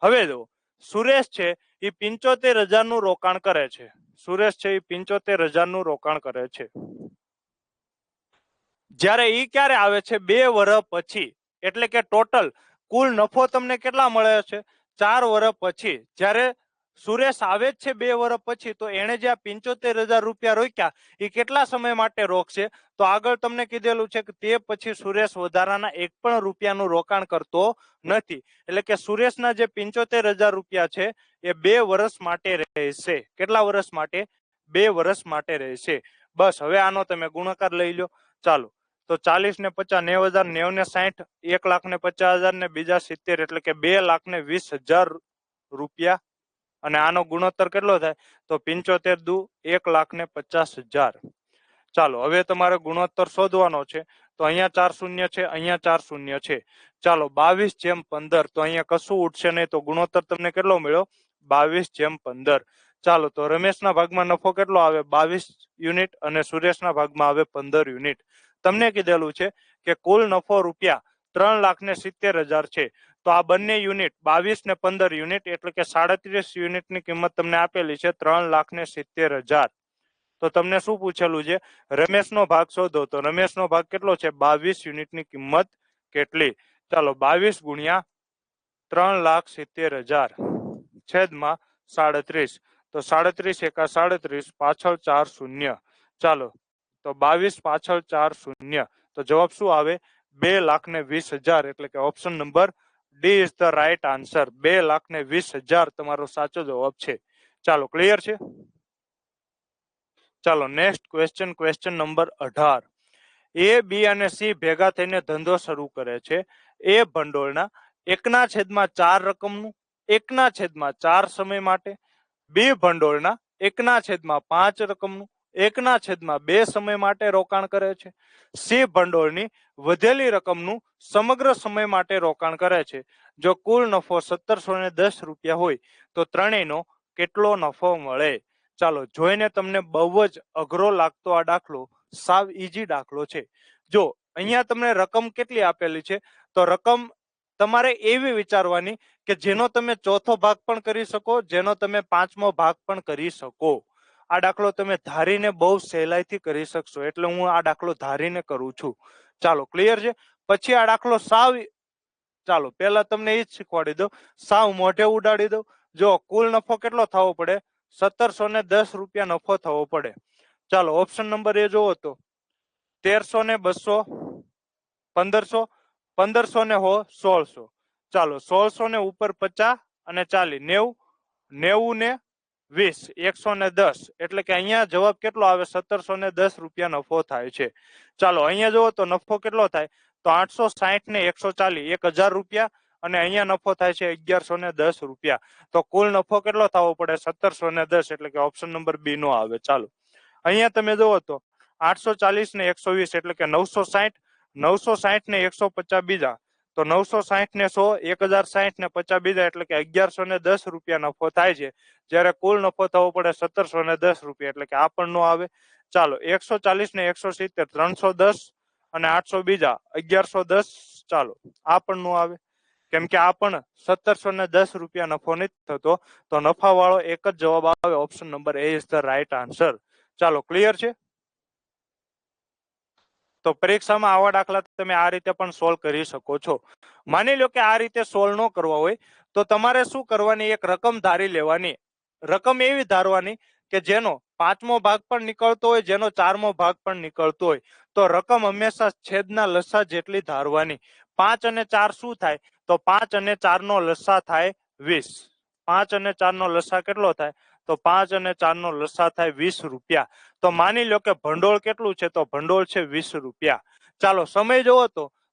હવે જો સુરેશ છે એ 75,000 નું રોકાણ કરે છે. સુરેશ છે એ 75,000 નું રોકાણ કરે છે. જ્યારે ઈ ક્યારે આવે છે? 2 વર્ષ પછી. એટલે કે ટોટલ કુલ નફો તમને કેટલા મળે છે? 4 વર્ષ પછી. જ્યારે સુરેશ આવે જ છે 2 વર્ષ પછી, તો એને જે આ 75,000 રૂપિયા રોક્યા એ કેટલા સમય માટે રોકશે? તો આગળ તમને કીધેલું છે કે તે પછી સુરેશ વધારાના 1 પણ રૂપિયાનું રોકાણ કરતો નથી. એટલે કે સુરેશના જે 75,000 રૂપિયા છે એ 2 વર્ષ માટે રહેશે. કેટલા વર્ષ માટે? 2 વર્ષ માટે રહેશે. બસ હવે આનો તમે ગુણાકાર લઈ લો. ચાલો તો 40 ને 50 90,000, 90 ને 60 1,50,000 ને બીજા 70 એટલે કે 2,20,000 રૂપિયા. અને આનો ગુણોત્તર કેટલો થાય? તો 75 દુ 1,50,000. ચાલો હવે તમારે ગુણોત્તર શોધવાનો છે. તો અહીંયા 4 શૂન્ય છે, અહીંયા 4 શૂન્ય છે. ચાલો 22/15. તો અહીંયા કશું ઉઠશે નહીં, તો ગુણોત્તર તમને કેટલો મળ્યો? 22/15. ચાલો તો રમેશના ભાગમાં નફો કેટલો આવે? 22 યુનિટ અને સુરેશના ભાગમાં આવે 15 યુનિટ. તમને કીધેલું છે કે કુલ નફો ₹3,70,000 છે. તો આ બંને યુનિટ 22 ને 15 યુનિટ એટલે કે 37 યુનિટની કિંમત તમને આપેલી છે 3,70,000. તો તમને શું પૂછેલું છે? રમેશનો ભાગ શોધો. તો રમેશનો ભાગ કેટલો છે? 22 યુનિટની કિંમત કેટલી? ચાલો 22 ગુણ્યા 3,70,000 છેદમાં 37. તો 37 એકા 37, પાછળ 4 શૂન્ય. ચાલો તો 22 પાછળ 4 શૂન્ય. તો જવાબ શું આવે? 2,20,000. એટલે કે option number D is the right answer. 2,20,000 તમારો સાચો જવાબ છે. ચાલો ક્લિયર છે? ચાલો નેક્સ્ટ ક્વેશ્ચન, ક્વેશ્ચન નંબર 18. એ, બી અને સી ભેગા થઈને ધંધો શરૂ કરે છે. એ ભંડોળના 1/4 રકમનું 1/4 સમય માટે, બી ભંડોળના 1/5 રકમનું 1/2 સમય માટે રોકાણ કરે છે. સી ભંડોળની વધેલી રકમનું સમગ્ર સમય માટે રોકાણ કરે છે. જો કુલ નફો 1,710 રૂપિયા હોય તો ત્રણેયનો કેટલો નફો મળે? ચાલો જોઈને તમને બહુ જ અઘરો લાગતો આ દાખલો સાવ ઈઝી દાખલો છે. જો અહીંયા તમને રકમ કેટલી આપેલી છે, તો રકમ તમારે એવી વિચારવાની કે જેનો તમે ચોથો ભાગ પણ કરી શકો, જેનો તમે 5મો ભાગ પણ કરી શકો. આ દાખલો તમે ધારીને બહુ સહેલાઈથી કરી શકશો, એટલે હું આ દાખલો ધારીને કરું છું. ચાલો ક્લિયર છે? પછી આ દાખલો સાવ, ચાલો પહેલા તમને એ જ શીખવાડી દો, સાવ મોઢે ઉડાડી દો. જો કુલ નફો કેટલો થવો પડે? 1,710 રૂપિયા નફો થવો પડે. ચાલો ઓપ્શન નંબર એ જોવો તો 1,300 ને 200 1,500, 1,500 ને 1,600. ચાલો 1,600 ને ઉપર 50 અને 40, 90, 90 ને 20, 110. એટલે કે અહીંયા જવાબ કેટલો આવે? 1,710 રૂપિયા નફો થાય છે. ચાલો અહીંયા જુઓ તો નફો કેટલો થાય? તો 860 ને 140, 1,000 રૂપિયા. અને અહીંયા નફો થાય છે 1,110 રૂપિયા. તો કુલ નફો કેટલો થવો પડે? 1,710. એટલે કે ઓપ્શન નંબર બી નો આવે. ચાલો અહીંયા તમે જુઓ તો 840 ને 120 એટલે કે 960, 960 ને 150 બીજા, તો 960 ને 100, 1060 ને 50 બીજા એટલે કે 1110 રૂપિયા નફો થાય છે, જ્યારે કુલ નફો થવો પડે 1710 રૂપિયા, એટલે કે આ પણ નો આવે. ચાલો 140 ને 170 310 અને 800 બીજા 1110, ચાલો આ પણ નો આવે, કેમ કે આ પણ 1710 રૂપિયા નફો નથી થતો. તો નફા વાળો એક જ જવાબ આવે, option number A is the right answer. ચાલો ક્લિયર છે. તો પરીક્ષામાં આવા દાખલા તમે આ રીતે પણ સોલ્વ કરી શકો છો. માની લો કે આ રીતે સોલ્વ ન કરવા હોય તો તમારે શું કરવાની, એક રકમ ધારી લેવાની. રકમ એવી ધારવાની કે જેનો 5મો ભાગ પણ નીકળતો હોય, જેનો 4મો ભાગ પણ નીકળતો હોય. તો રકમ હંમેશા છેદના લસા જેટલી ધારવાની. 5 અને 4 શું થાય, તો 5 અને 4 નો લસા થાય 20. 5 અને 4 નો લસા કેટલો થાય, તો 5 અને 4 નો લસા થાય 20 રૂપિયા. તો માની લો કે ભંડોળ કેટલું છે, તો ભંડોળ છે 20 રૂપિયા. ચાલો સમય જોવો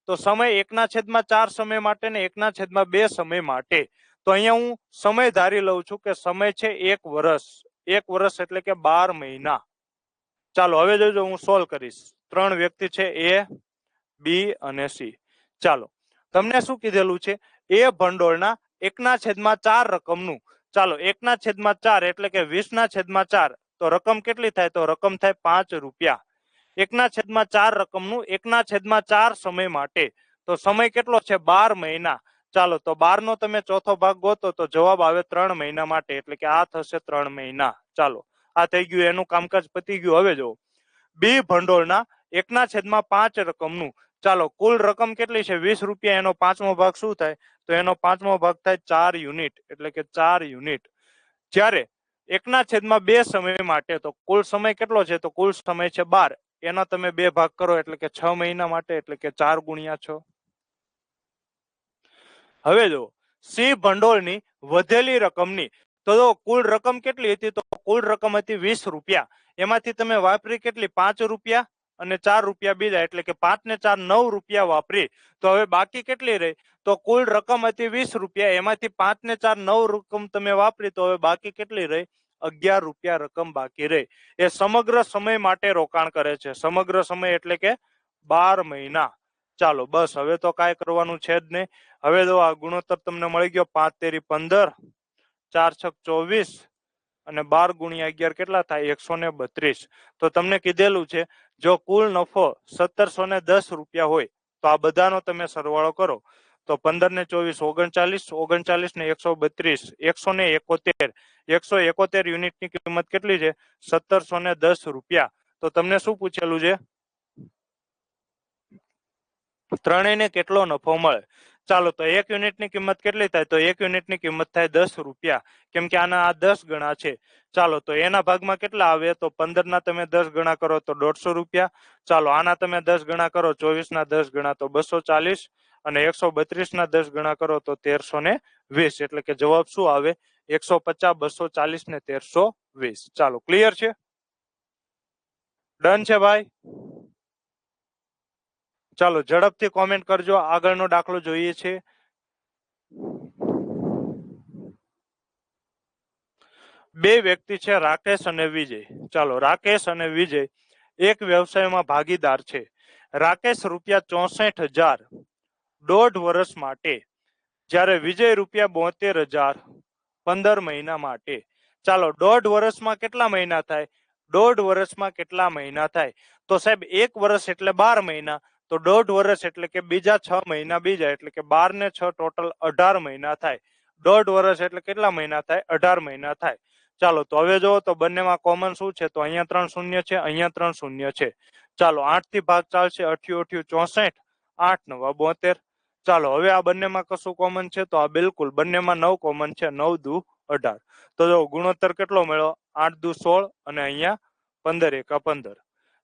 તો સમય 1/4 સમય માટે ને 1/2 સમય માટે. તો અહીંયા હું સમય ધારી લઉં છું કે સમય છે 1 વર્ષ. 1 વર્ષ એટલે કે 12 મહિના. ચાલો હવે જોજો હું સોલ્વ કરીશ. 3 વ્યક્તિ છે, એ, બી અને સી. ચાલો તમને શું કીધેલું છે, એ ભંડોળના 1/4 રકમનું. ચાલો 1/4 એટલે કે 20/4. તો રકમ કેટલી થાય, તો રકમ થાય 5 રૂપિયા. 1/4 રકમનું 1/4 સમય માટે. તો સમય કેટલો છે, 12 મહિના. ચાલો તો 12 નો તમે ચોથો ભાગ ગોતો તો જવાબ આવે 3 મહિના માટે, એટલે કે આ થશે 3 મહિના. ચાલો આ થઈ ગયું, એનું કામકાજ પતી ગયું. હવે જો બી ભંડોળના 1/5 રકમનું. ચાલો કુલ રકમ કેટલી છે, 20 રૂપિયા. એનો 5મો ભાગ શું થાય, તો એનો 5મો ભાગ થાય 4 યુનિટ, એટલે કે 4 યુનિટ. જ્યારે 1/2 સમય માટે, તો કુલ સમય કેટલો છે, તો કુલ સમય છે 12. એનો તમે 2 ભાગ કરો એટલે કે 6 મહિના માટે, એટલે કે 4 × 6. હવે જો સી ભંડોળની વધેલી રકમની. તો કુલ રકમ કેટલી હતી, તો કુલ રકમ હતી 20 રૂપિયા. એમાંથી તમે વાપરી કેટલી, 5 રૂપિયા અને 4 રૂપિયા બીજા, એટલે કે 5 ને 4 9 રૂપિયા વાપરી. તો હવે બાકી કેટલી રહી, તો કુલ રકમ હતી 20 રૂપિયા. એમાંથી 5 ને 4 9 રકમ તમે વાપરી, તો હવે બાકી કેટલી રહી, 11 રૂપિયા રકમ બાકી રહી. એ સમગ્ર સમય માટે રોકાણ કરે છે. સમગ્ર સમય એટલે કે 12 મહિના. ચાલો બસ, હવે તો કાંઈ કરવાનું છે જ નહીં. હવે જો આ ગુણોત્તર તમને મળી ગયો, 5 તેરી 15, 4 છક 24 અને 12 × 11 કેટલા થાય, 132. તો તમને કીધેલું છે જો કુલ નફો 1710 રૂપિયા હોય તો આ બધાનો તમે સરવાળો કરો તો 15 ને 24 39, 39 ને 132, 171. 171 યુનિટની કિંમત કેટલી છે, 1710 રૂપિયા. તો તમને શું પૂછેલું છે, ત્રણેયને કેટલો નફો મળે. ચાલો તો 1 યુનિટની કિંમત કેટલી થાય, તો 1 યુનિટની કિંમત થાય 10 રૂપિયા, કેમ કે આના આ 10 ગણા છે. ચાલો તો એના ભાગમાં કેટલા આવે, તો 15 ના તમે 10 ગણા કરો તો 150 રૂપિયા. ચાલો આના તમે 10 ગણા કરો, 24 ના 10 ગણા તો 240 અને 132 ના 10 ગણા કરો તો 1320. એટલે કે જવાબ શું આવે, 150, 240 ને 1320. ચાલો ક્લિયર છે, ડન છે ભાઈ. ચાલો ઝડપથી કોમેન્ટ કરજો, આગળનો દાખલો જોઈએ છે. બે વ્યક્તિ છે, રાકેશ અને વિજય. ચાલો રાકેશ અને વિજય એક વ્યવસાયમાં ભાગીદાર છે. રાકેશ રૂપિયા 64,000 દોઢ વર્ષ માટે, જ્યારે વિજય રૂપિયા 72,000 15 મહિના માટે. ચાલો દોઢ વર્ષમાં કેટલા મહિના થાય, દોઢ વર્ષમાં કેટલા મહિના થાય, તો સાહેબ 1 વર્ષ એટલે 12 મહિના. તો દોઢ વર્ષ એટલે કે બીજા 6 મહિના બીજા, એટલે કે 12 ને 6 ટોટલ 18 મહિના થાય. દોઢ વર્ષ એટલે કેટલા મહિના થાય, 18 મહિના થાય. ચાલો તો હવે જો તો બંનેમાં કોમન શું છે, તો અહીંયા 3 શૂન્ય છે, અહીંયા 3 શૂન્ય છે. ચાલો 8 થી ભાગ ચાલશે, 88 64, 8 9 72. ચાલો હવે આ બંનેમાં કશું કોમન છે, તો આ બિલકુલ બંનેમાં 9 કોમન છે, 9 દુ 18. તો જો ગુણોત્તર કેટલો મળ્યો, 8 દુ 16 અને અહીંયા 15 એકા 15.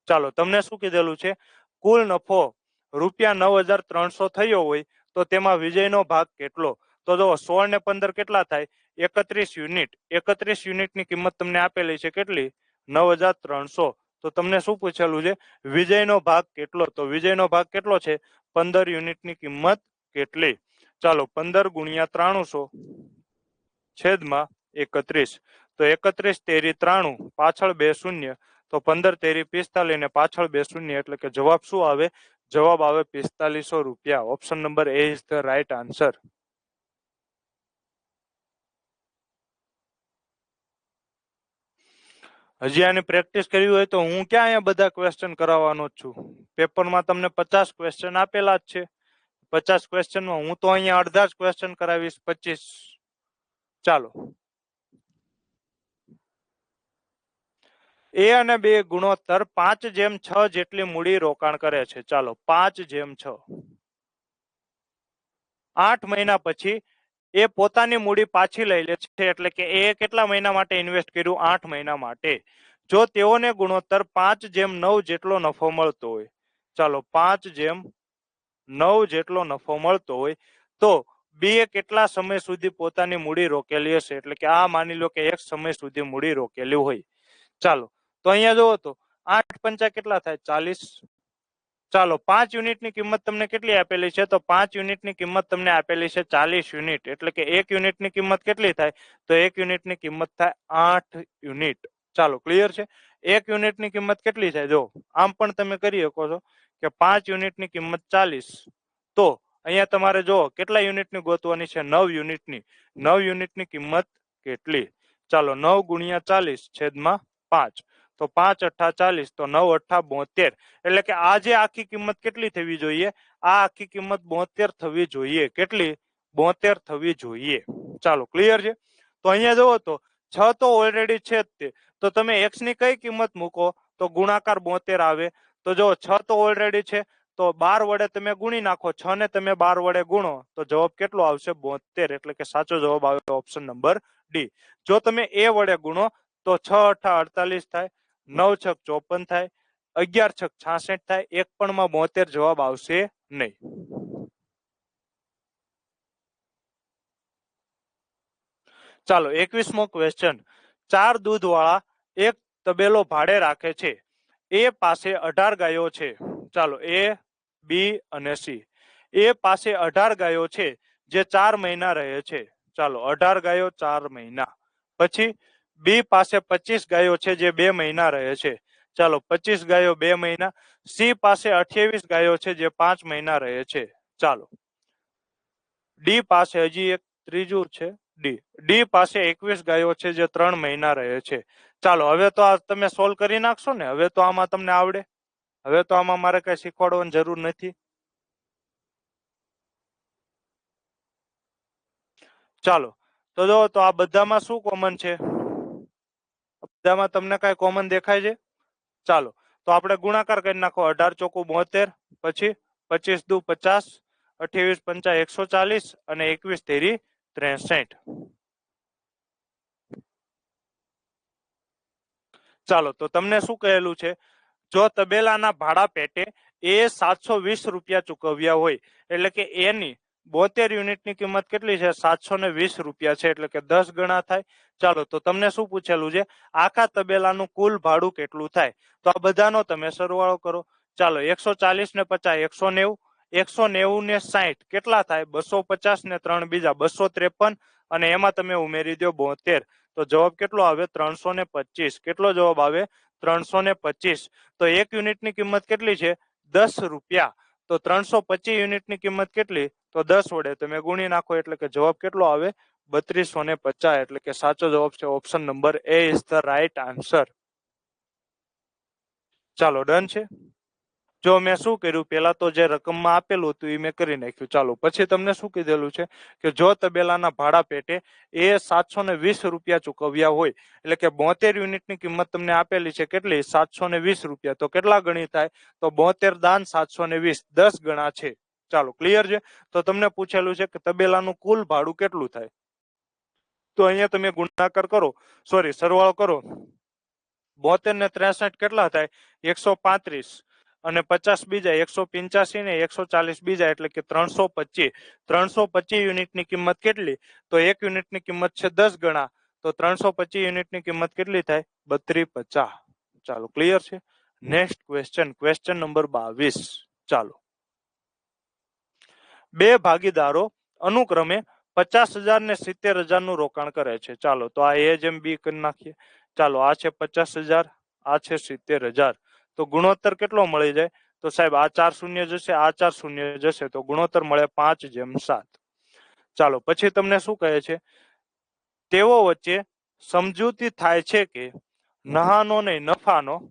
ચાલો તમને શું કીધેલું છે, કુલ નફો રૂપિયા 9,300 થયો હોય તો તેમાં વિજયનો ભાગ કેટલો. તો જો 16 ને 15 કેટલા થાય, 31 યુનિટ. 31 યુનિટની કિંમત તમને આપેલી છે કેટલી, 9,300. તો તમને શું પૂછેલું છે, વિજયનો ભાગ કેટલો. તો વિજયનો ભાગ કેટલો છે, 15 યુનિટની કિંમત કેટલી. ચાલો 15 × 300 છેદમાં 31. તો 31 તેરી 93, પાછળ 2 શૂન્ય. તો 15 તેરી 45 ને પાછળ 2 શૂન્ય, એટલે કે જવાબ શું આવે, જવાબ આવે 4500 રૂપિયા. Option number A is the right answer. હજી આની પ્રેક્ટિસ કરવી હોય તો હું ક્યાં અહીંયા બધા ક્વેશ્ચન કરાવવાનો છું. પેપરમાં તમને 50 ક્વેશ્ચન આપેલા જ છે. 50 ક્વેશ્ચનમાં હું તો અહીંયા અડધા જ ક્વેશ્ચન કરાવીશ, 25. ચાલો, એ અને બે ગુણોત્તર 5:6 જેટલી મૂડી રોકાણ કરે છે. ચાલો, 5:6. 8 મહિના પછી એ પોતાની મૂડી પાછી લઈ લે છે, એટલે કે એ કેટલા મહિના માટે ઇન્વેસ્ટ કર્યું? 8 મહિના માટે. જો તેઓને ગુણોત્તર 5:9 જેટલો નફો મળતો હોય, ચાલો 5:9 જેટલો નફો મળતો હોય તો બી એ કેટલા સમય સુધી પોતાની મૂડી રોકેલી હશે? એટલે કે આ માની લો કે એક સમય સુધી મૂડી રોકેલી હોય. ચાલો, તો અહીંયા જોવો તો 8 પંચા કેટલા થાય? 40. ચાલો, 5 યુનિટની કિંમત તમને કેટલી આપેલી છે? તો 5 યુનિટની કિંમત તમને આપેલી છે 40 યુનિટ. એટલે કે એક યુનિટની કિંમત કેટલી થાય? તો એક યુનિટની કિંમત થાય 8 યુનિટ. ચાલો, ક્લિયર છે? એક યુનિટની કિંમત કેટલી થાય? જો આમ પણ તમે કરી શકો છો કે 5 યુનિટની કિંમત 40. તો અહીંયા તમારે જો કેટલા યુનિટની ગોતવાની છે? 9 યુનિટની. 9 યુનિટની કિંમત કેટલી? ચાલો, 9 ગુણ્યા 40 છેદમાં 5. તો 5 અઠ્ઠા 40, તો 9 અઠ્ઠા 72. એટલે કે આ જે આખી કિંમત કેટલી થવી જોઈએ? આ આખી કિંમત 72 થવી જોઈએ. કેટલી? 72 થવી જોઈએ. ચાલો, ક્લિયર છે? તો અહીંયા જોવો તો 6 તો ઓલરેડી છે જ તે. તો તમે x ની કઈ કિંમત મૂકો તો ગુણાકાર 72 આવે? તો જો 6 તો ઓલરેડી છે, તો 12 વડે તમે ગુણી નાખો. 6 ને તમે 12 વડે ગુણો તો જવાબ કેટલો આવશે? 72. એટલે કે સાચો જવાબ આવે ઓપ્શન નંબર ડી. જો તમે એ વડે ગુણો તો 6 અઠ્ઠા 48 થાય, 9 છક 54 થાય, 11 છક 66 થાય. એક પણ માં 72 જવાબ આવશે નહીં. ચાલો, 21મો ક્વેશ્ચન. 4 દૂધવાળા એક તબેલો ભાડે રાખે છે. એ પાસે 18 ગાયો છે. ચાલો, એ, બી અને સી. એ પાસે 18 ગાયો છે જે 4 મહિના રહે છે. ચાલો, 18 ગાયો 4 મહિના. પછી બી પાસે 25 ગાયો છે જે 2 મહિના રહે છે. ચાલો, 25 ગાયો 2 મહિના. સી પાસે 28 ગાયો છે જે 5 મહિના રહે છે. ચાલો, ડી પાસે હજી એક ત્રીજું છે. ડી પાસે 21 ગાયો છે જે 3 મહિના રહે છે. ચાલો, હવે તો આ તમે સોલ્વ કરી નાખશો ને? હવે તો આમાં તમને આવડે? હવે તો આમાં મારે કઈ શીખવાડવાની જરૂર નથી. ચાલો, તો જો તો આ બધામાં શું કોમન છે? બધામાં તમને કઈ કોમન દેખાય છે? ચાલો, તો આપણે ગુણાકાર કરી નાખો. 18 ચોકુ 72, પછી 25 દુ 50, 28 પંચા 140 અને 21 તેરી 63. ચાલો, તો તમને શું કહેલું છે? જો તબેલાના ભાડા પેટે એ 720 રૂપિયા ચૂકવ્યા હોય, એટલે કે એની 72 યુનિટની કિંમત કેટલી છે? 720 રૂપિયા છે. એટલે કે 10 ગણા થાય. ચાલો, તો તમને શું પૂછેલું છે? આખા તબેલાનું કુલ ભાડું કેટલું થાય? તો આ બધાનો તમે સરવાળો કરો. ચાલો, 140 ને 50 190, 190 ને 60 કેટલા થાય? 250 ને 3 બીજા 253, અને એમાં તમે ઉમેરી દો 72. તો જવાબ કેટલો આવે? 325. કેટલો જવાબ આવે? 325. તો એક યુનિટની કિંમત કેટલી છે? 10 રૂપિયા. તો 325 યુનિટની કિંમત કેટલી? તો 10 વડે તમે ગુણી નાખો. એટલે કે જવાબ કેટલો આવે? 3250. એટલે કે સાચો જવાબ છે option number A is the right answer. ચાલો, ડન છે? જો મેં શું કર્યું, પેલા તો જે રકમમાં આપેલું હતું એ મેં કરી નાખ્યું. ચાલો, પછી તમને શું કીધેલું છે કે જો તબેલાના ભાડા પેટે એ 720 રૂપિયા ચૂકવ્યા હોય, એટલે કે 72 યુનિટની કિંમત તમને આપેલી છે. કેટલી? 720 રૂપિયા. તો કેટલા ગણી થાય? તો 72 દાન 720, 10 ગણા છે. ચાલો, ક્લિયર છે? તો તમને પૂછેલું છે કે તબેલાનું કુલ ભાડું કેટલું થાય? તો અહીંયા તમે ગુણાકાર કરો, સોરી સરવાળો કરો. 72 ને 63 કેટલા થાય? 135, અને 50 બીજા 185 ને 140 બીજા, એટલે કે 325. 325 યુનિટની કિંમત કેટલી? તો એક યુનિટની કિંમત છે 10 ગણા. તો 325 યુનિટની કિંમત કેટલી થાય? 3250. ચાલો, ક્લિયર છે? Next question, question number 22. ચાલો, બે ભાગીદારો અનુક્રમે 50,000 ને 70,000 નું રોકાણ કરે છે. ચાલો, તો આ એ જેમ બી કરી નાખીએ. ચાલો, આ છે 50,000, આ છે 70,000. તો ગુણોત્તર કેટલો મળી જાય? તો સાહેબ આ 4 શૂન્ય જશે, આ 4 શૂન્ય જશે, તો ગુણોત્તર મળે 5:7. ચાલો પછી તમને શું કહે છે, તેઓ વચ્ચે સમજૂતી થાય છે કે નહાનો નહીં નફાનો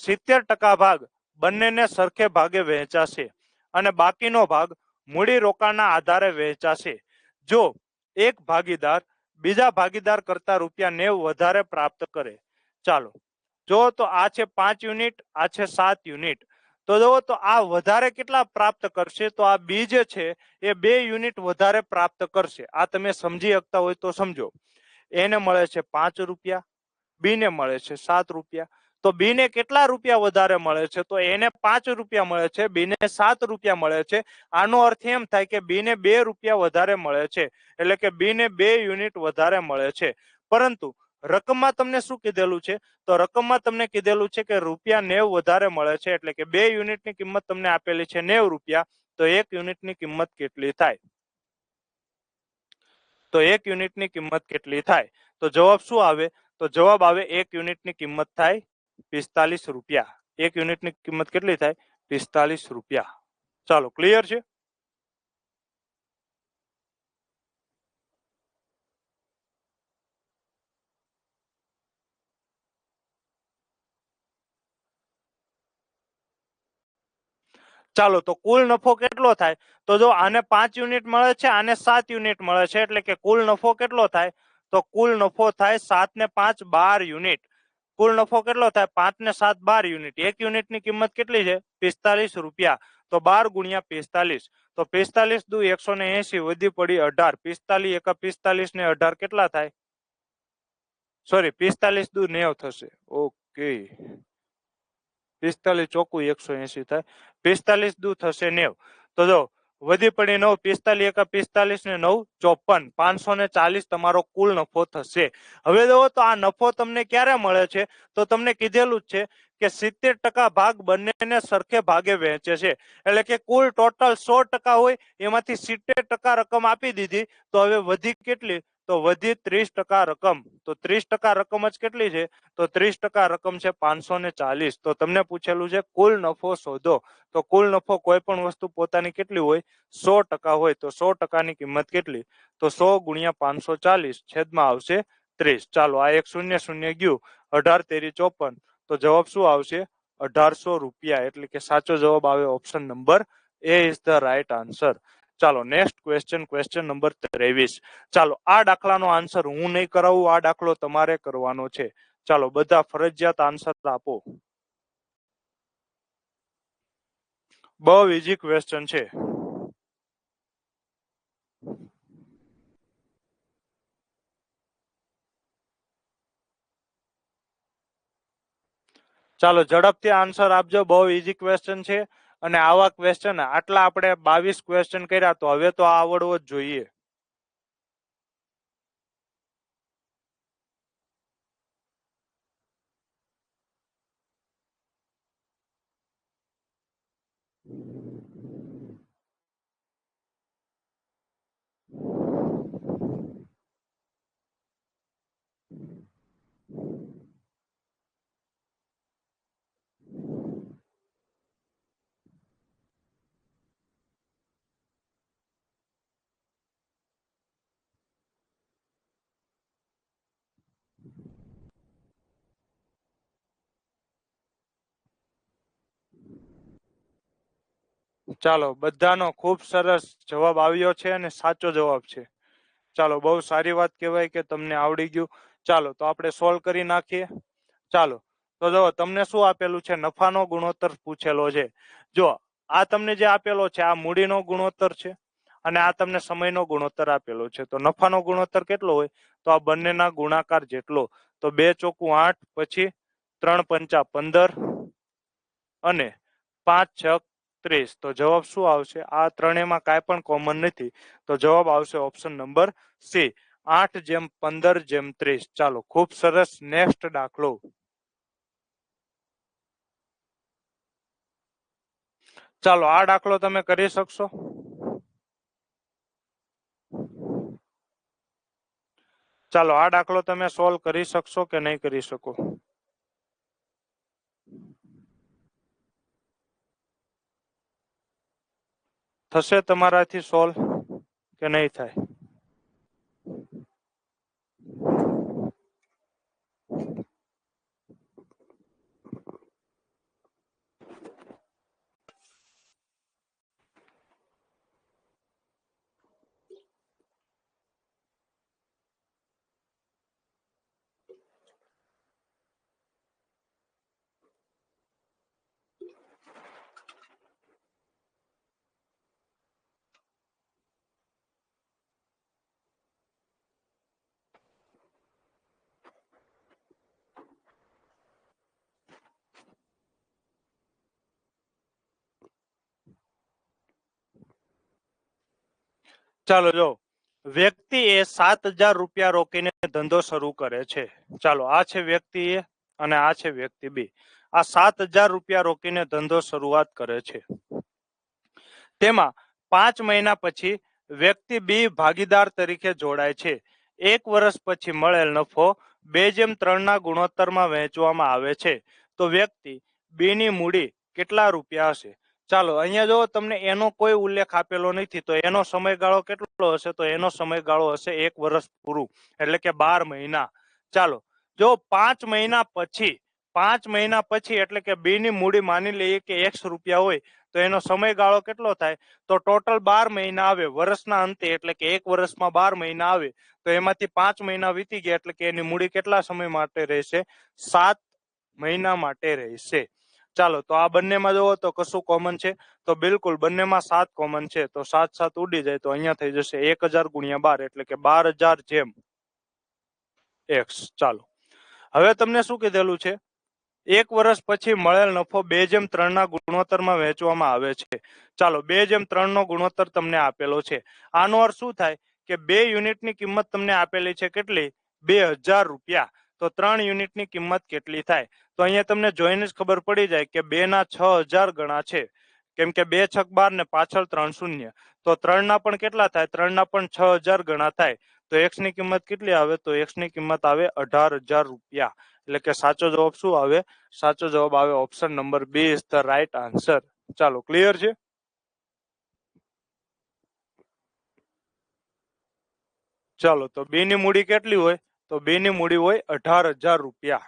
70% ભાગ બંનેને સરખે ભાગે વહેંચાશે અને બાકીનો ભાગ મૂડી રોકાણના આધારે વહેંચાશે જો એક ભાગીદાર બીજા ભાગીદાર કરતા ₹90 વધારે પ્રાપ્ત કરે. ચાલો જો તો આ છે 5 યુનિટ, આ છે 7 યુનિટ. તો જો તો આ વધારે કેટલા પ્રાપ્ત કરશે, તો આ બી જે છે એ 2 યુનિટ વધારે પ્રાપ્ત કરશે. આ તમે સમજી શકતા હોય તો સમજો. એને મળે છે ₹5, બી ને મળે છે ₹7. તો બી ને કેટલા રૂપિયા વધારે મળે છે, તો એને ₹5 મળે છે, બી ને ₹7 મળે છે. આનો અર્થ એમ થાય કે બી ને ₹2 વધારે મળે છે, એટલે કે બી ને 2 યુનિટ વધારે મળે છે. પરંતુ રકમમાં તમને શું કીધેલું છે, તો રકમમાં તમને કીધેલું છે કે ₹90 વધારે મળે છે, એટલે કે 2 યુનિટની કિંમત તમને આપેલી છે ₹90. તો 1 યુનિટની કિંમત કેટલી થાય? તો 1 યુનિટની કિંમત કેટલી થાય? તો જવાબ શું આવે? તો જવાબ આવે 1 યુનિટની કિંમત થાય ₹45. 1 યુનિટની કિંમત કેટલી થાય? ₹45. ચાલો ક્લિયર છે? ચાલો તો કુલ નફો કેટલો થાય? તો જો આને 5 યુનિટ મળે છે, આને 7 યુનિટ મળે છે, એટલે કે કુલ નફો કેટલો થાય? તો કુલ નફો થાય 7 ને 5 12 યુનિટ. કુલ નફો કેટલો થાય? 5 ને 7 12 યુનિટ. 1 યુનિટની કિંમત કેટલી છે? ₹45. તો 12 ગુણ્યા 45. તો 45 દુ 180 વધી પડી 18. 45 એકા 45 ને 18 કેટલા થાય? સોરી 45 દુ 90 થશે. ઓકે 45 ચોખ્ખું 180 થાય. 45 દુ થશે 90. તો જો વધી પડી 9, 45 એકા 45 ને 9 54. 540 તમારો કુલ નફો થશે. હવે જો તો આ નફો તમને ક્યારે મળે છે? તો તમને કીધેલું જ છે કે 70% ભાગ બંનેને સરખે ભાગે વહેંચે છે, એટલે કે કુલ ટોટલ 100% હોય એમાંથી 70% રકમ આપી દીધી. તો હવે વધી કેટલી? તો વધી 30% રકમ. તો 30% રકમ જ કેટલી છે? તો 30% રકમ છે 540. તો તમને પૂછેલું છે કુલ નફો શોધો. તો કુલ નફો કોઈ પણ વસ્તુ પોતાની કેટલી હોય? 100% હોય. તો 100%ની કિંમત કેટલી? તો 100 ગુણ્યા 540 છેદમાં આવશે 30. ચાલો આ એક શૂન્ય શૂન્ય ગયું. 18 તેરી 54. તો જવાબ શું આવશે? ₹1800. એટલે કે સાચો જવાબ આવે option number A is the right answer. ચાલો નેક્સ્ટ ક્વેશ્ચન, ક્વેશ્ચન નંબર 23. ચાલો આ દાખલાનો આન્સર હું નહીં કરાવું, આ દાખલો તમારે કરવાનો છે. ચાલો બધા ફરજિયાત આન્સર આપો. બહુ ઈઝી ક્વેશ્ચન છે. ચાલો ઝડપથી આન્સર આપજો. બહુ ઈઝી ક્વેશ્ચન છે અને આવા ક્વેશ્ચન આટલા આપણે 22 ક્વેશ્ચન કર્યા, તો હવે તો આવડવો જ જોઈએ. ચાલો બધાનો ખૂબ સરસ જવાબ આવ્યો છે અને સાચો જવાબ છે. ચાલો બહુ સારી વાત કહેવાય કે તમને આવડી ગયું. ચાલો તો આપણે સોલ્વ કરી નાખીએ. ચાલો તો જો તમને શું આપેલું છે? નફાનો ગુણોત્તર પૂછેલો છે. જો આ તમને જે આપેલો છે આ મૂડીનો ગુણોત્તર છે અને આ તમને સમયનો ગુણોત્તર આપેલો છે. તો નફાનો ગુણોત્તર કેટલો હોય? તો આ બંનેના ગુણાકાર જેટલો. તો 2 ચોકું 8, પછી 3 પંચા 15 અને 5 છક 30. તો જવાબ શું આવશે? આ ત્રણેયમાં કાંઈ પણ કોમન નથી. તો જવાબ આવશે ઓપ્શન નંબર સી, 8:15:30. ચાલો ખૂબ સરસ. નેક્સ્ટ દાખલો. ચાલો આ દાખલો તમે કરી શકશો? ચાલો આ દાખલો તમે સોલ્વ કરી શકશો કે નહીં કરી શકો? થશે તમારાથી સોલ્વ કે નહીં થાય? ચાલો જો, વ્યક્તિ એ 7,000 રૂપિયા રોકીને ધંધો શરૂ કરે છે. ચાલો, આ છે વ્યક્તિ એ અને આ છે વ્યક્તિ બી. આ 7,000 રૂપિયા રોકીને ધંધો શરૂઆત કરે છે. તેમાં 5 મહિના પછી વ્યક્તિ બી ભાગીદાર તરીકે જોડાય છે. 1 વર્ષ પછી મળેલ નફો 2:3 ના ગુણોત્તરમાં વહેંચવામાં આવે છે. તો વ્યક્તિ બી ની મૂડી કેટલા રૂપિયા હશે? ચાલો, અહીંયા જો તમને એનો કોઈ ઉલ્લેખ આપેલો નથી, તો એનો સમયગાળો કેટલો હશે? તો એનો સમયગાળો હશે 1 વર્ષ પૂરું, એટલે કે 12 મહિના. ચાલો, જો 5 મહિના પછી 5 મહિના પછી એટલે કે બી ની મૂડી માની લઈએ કે X રૂપિયા હોય, તો એનો સમયગાળો કેટલો થાય? તો ટોટલ 12 મહિના આવે વર્ષના અંતે, એટલે કે 1 વર્ષમાં 12 મહિના આવે, તો એમાંથી 5 મહિના વીતી ગયા, એટલે કે એની મૂડી કેટલા સમય માટે રહેશે? 7 મહિના માટે રહેશે. ચાલો, તો આ બંનેમાં જોવો તો કશું કોમન છે? તો બિલકુલ બંનેમાં 7 કોમન છે. તો 7 7 ઉડી જાય તો અહીંયા થઈ જશે 1000 ગુણ્યા 12, એટલે કે 12,000 જેમ X. ચાલો, હવે તમને શું કીધેલું છે? 1 વર્ષ પછી મળેલ નફો 2:3 ના ગુણોત્તરમાં વહેંચવામાં આવે છે. ચાલો, 2:3 નો ગુણોત્તર તમને આપેલો છે. આનો અર્થ શું થાય? કે 2 યુનિટની કિંમત તમને આપેલી છે કેટલી? 2,000 રૂપિયા. તો 3 યુનિટની કિંમત કેટલી થાય? તો અહીંયા તમને જોઈને જ ખબર પડી જાય કે 2 ના 6,000 ગણા છે, કેમ કે 2 છક 12 ને પાછળ 3 શૂન્ય. તો 3 ના પણ કેટલા થાય? 3 ના પણ 6,000 ગણા થાય. તો X ની કિંમત કેટલી આવે? તો X ની કિંમત આવે 18,000 રૂપિયા. એટલે કે સાચો જવાબ શું આવે? સાચો જવાબ આવે option number B is the right answer. ચાલો, ક્લિયર છે? ચાલો, તો બી ની મૂડી કેટલી હોય? તો બી ની મૂડી હોય 18,000 રૂપિયા.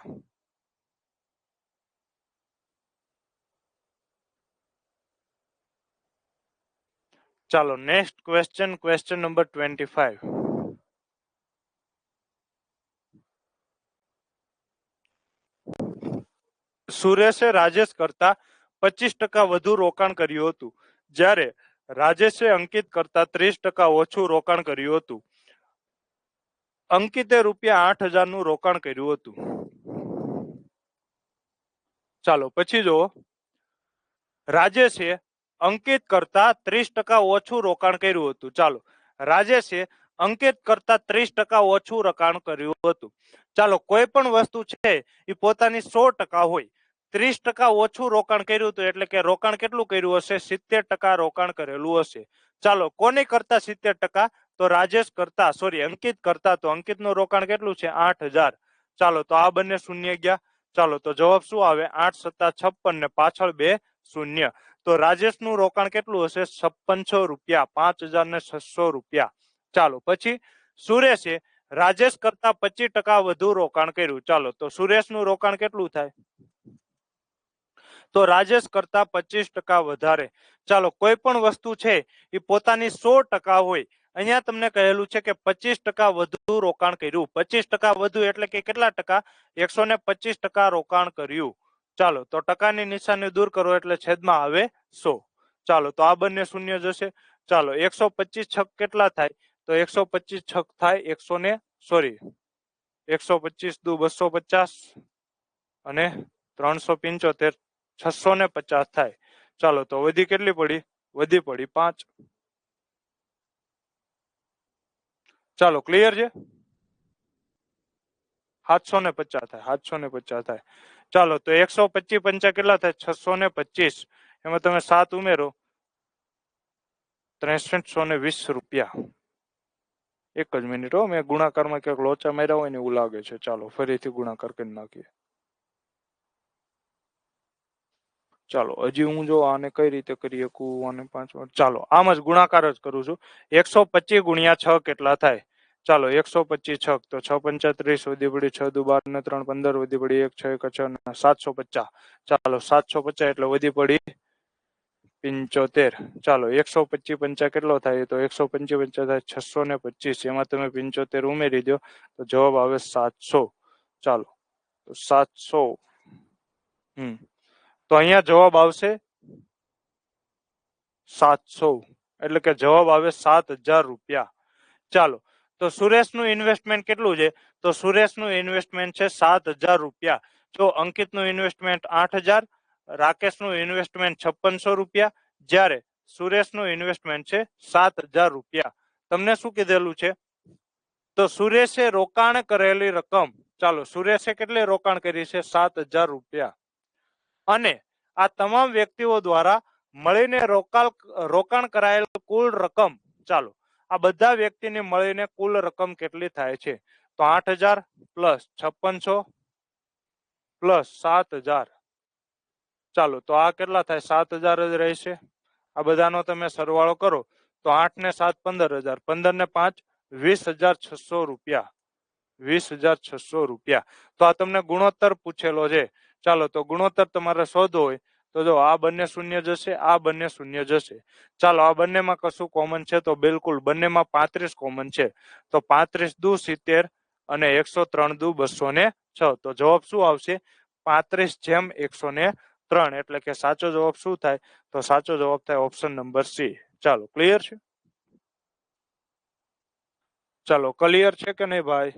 ચાલો, નેક્સ્ટ ક્વેશ્ચન, ક્વેશ્ચન નંબર 25. સુરેશે રાજેશ કરતા 25% વધુ રોકાણ કર્યું હતું, જ્યારે રાજેશે અંકિત કરતા 30% ઓછું રોકાણ કર્યું હતું. અંકિતે રૂપિયા 8,000 નું રોકાણ કર્યું હતું. ચાલો, પછી જુઓ, રાજેશે અંકિત કરતા 30% ઓછું રોકાણ કર્યું હતું. ચાલો, રાજેશે અંકિત કરતા 30% ઓછું રોકાણ કર્યું હતું. ચાલો, કોઈ પણ વસ્તુ છે એ પોતાની 100% હોય, 30% ઓછું રોકાણ કર્યું હતું, એટલે કે રોકાણ કેટલું કર્યું હશે? 70% રોકાણ કરેલું હશે. ચાલો, કોની કરતા 70%? તો રાજેશ કરતા, સોરી અંકિત કરતા. તો અંકિત નું રોકાણ કેટલું છે? 8,000. ચાલો, તો આ બંને શૂન્ય ગયા. ચાલો, તો જવાબ શું આવે? 8 સત્તા 56 ને પાછળ 2 શૂન્ય. તો રાજેશ નું રોકાણ કેટલું હશે? 5600 રૂપિયા, 5,600 રૂપિયા. ચાલો, પછી સુરેશે રાજેશ કરતા 25% વધુ રોકાણ કર્યું. ચાલો, તો સુરેશ નું રોકાણ કેટલું થાય? તો રાજેશ કરતા 25% વધારે. ચાલો, કોઈ પણ વસ્તુ છે એ પોતાની 100% હોય, અહીંયા તમને કહેલું છે કે 25% વધુ રોકાણ કર્યું. 25% વધુ એટલે કે કેટલા ટકા? 125% રોકાણ કર્યું. ચાલો, તો ટકાની નિશાની દૂર કરો એટલે છેદમાં આવે 100. ચાલો, તો આ બંને શૂન્ય જશે. ચાલો, 125 છક કેટલા થાય? તો 125 છક થાય 125 દુ 250 અને 375 650 થાય. ચાલો, તો વધી કેટલી પડી? વધી પડી 5. ચાલો, ક્લિયર છે? 750 થાય, 750 થાય. ચાલો, તો 125 પંચા કેટલા થાય? 625. એમાં તમે 7 ઉમેરો, 6320 રૂપિયા. એક જ મિનિટ હો, મેં ગુણાકારમાં ક્યાંક લોચા માર્યા હોય ને એવું લાગે છે. ચાલો, ફરીથી ગુણાકાર કરી નાખીએ. ચાલો હજી હું જો આને કઈ રીતે કરી શકું, આને 5 ચાલો આમ જ ગુણાકાર જ કરું છું. 125 ગુણ્યા 6 કેટલા થાય? ચાલો 125 6 તો 6 પંચા 30 વધી પડી 6 દુ 12 ને 3 15 વધી પડી 1 6 1 6 ને 750. ચાલો 750 એટલે વધી પડી 75. ચાલો 125 પંચા કેટલો થાય? તો 125 પંચા થાય 625. એમાં તમે 75 ઉમેરી દો તો જવાબ આવે 700. ચાલો તો 700. તો અહીંયા જવાબ આવશે 700 એટલે કે જવાબ આવે 7,000 રૂપિયા. ચાલો તો સુરેશનું ઇન્વેસ્ટમેન્ટ કેટલું છે? તો સુરેશનું ઇન્વેસ્ટમેન્ટ છે 7,000 રૂપિયા. જો અંકિતનું ઇન્વેસ્ટમેન્ટ 8,000, રાકેશનું ઇન્વેસ્ટમેન્ટ 5600 રૂપિયા, જ્યારે સુરેશનું ઇન્વેસ્ટમેન્ટ છે 7,000 રૂપિયા. તમને શું કીધેલું છે? તો સુરેશે રોકાણ કરેલી રકમ, ચાલો સુરેશે કેટલી રોકાણ કરી છે? 7,000 રૂપિયા. અને આ તમામ વ્યક્તિઓ દ્વારા મળીને રોકાણ કરાયેલ કુલ રકમ, ચાલો આ બધા વ્યક્તિને મળીને કુલ રકમ કેટલી થાય છે? તો 8,000 પ્લસ 5600 પ્લસ 7,000. ચાલો તો આ કેટલા થાય? 7,000 જ રહેશે. આ બધાનો તમે સરવાળો કરો તો 8 ને 7 15,000, 15 ને 5 20,600 રૂપિયા. 20,600 રૂપિયા. તો આ તમને ગુણોત્તર પૂછેલો છે. ચાલો તો ગુણોત્તર તમારે શોધવો હોય તો જો આ બંને શૂન્ય જશે, આ બંને શૂન્ય જશે. ચાલો આ બંનેમાં કશું કોમન છે? તો બિલકુલ બંનેમાં 35 કોમન છે. તો 35 દુ 70 અને 103 દુ 206. તો જવાબ શું આવશે? 35/103. એટલે કે સાચો જવાબ શું થાય? તો સાચો જવાબ થાય ઓપ્શન નંબર સી. ચાલો ક્લિયર છે? ચાલો ક્લિયર છે કે નહીં ભાઈ?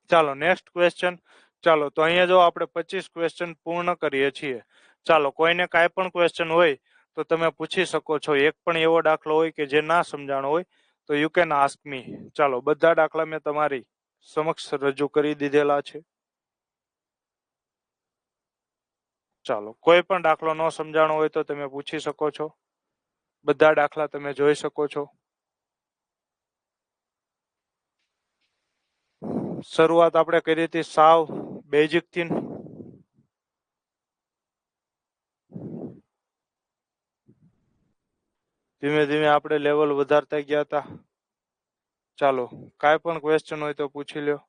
ચાલો નેક્સ્ટ ક્વેશ્ચન. ચાલો તો અહીંયા જો આપણે 25 ક્વેશ્ચન પૂર્ણ કરીએ છીએ. ચાલો કોઈને કાંઈ પણ ક્વેશ્ચન હોય તો તમે પૂછી શકો છો. એક પણ એવો દાખલો હોય કે જે ના સમજાણો હોય તો યુ કેન આસ્ક મી. ચાલો બધા દાખલા મેં તમારી સમક્ષ રજૂ કરી દીધેલા છે. ચાલો કોઈ પણ દાખલો ન સમજાણો હોય તો તમે પૂછી શકો છો. બધા દાખલા તમે જોઈ શકો છો. શરૂઆત આપણે કરી હતી સાવ બેઝિક થી. ધીમે ધીમે આપણે લેવલ વધારતા ગયા હતા. ચાલો કાંઈ પણ ક્વેશ્ચન હોય તો પૂછી લ્યો.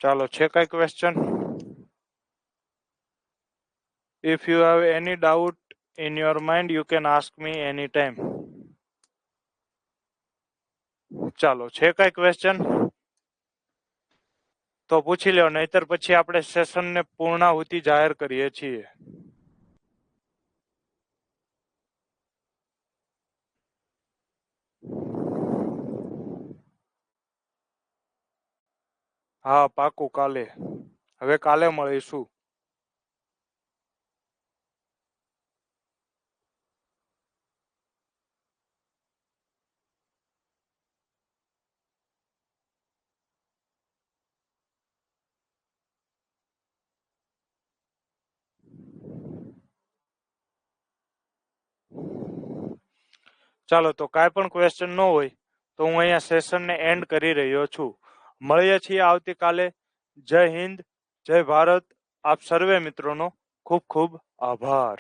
ચાલો છે કઈ question? If you have any doubt in your mind, you can ask me anytime. ચાલો છે કઈ ક્વેશ્ચન? તો પૂછી લ્યો, નહીતર પછી આપણે સેશનને પૂર્ણાહુતિ જાહેર કરીએ છીએ. હા પાકું કાલે. હવે કાલે મળીશું. ચાલો તો કાંઈ પણ ક્વેશ્ચન ન હોય તો હું અહીંયા સેશનને એન્ડ કરી રહ્યો છું. મળીએ છીએ આવતીકાલે. જય હિન્દ, જય ભારત. આપ સર્વે મિત્રોનો ખૂબ ખૂબ આભાર.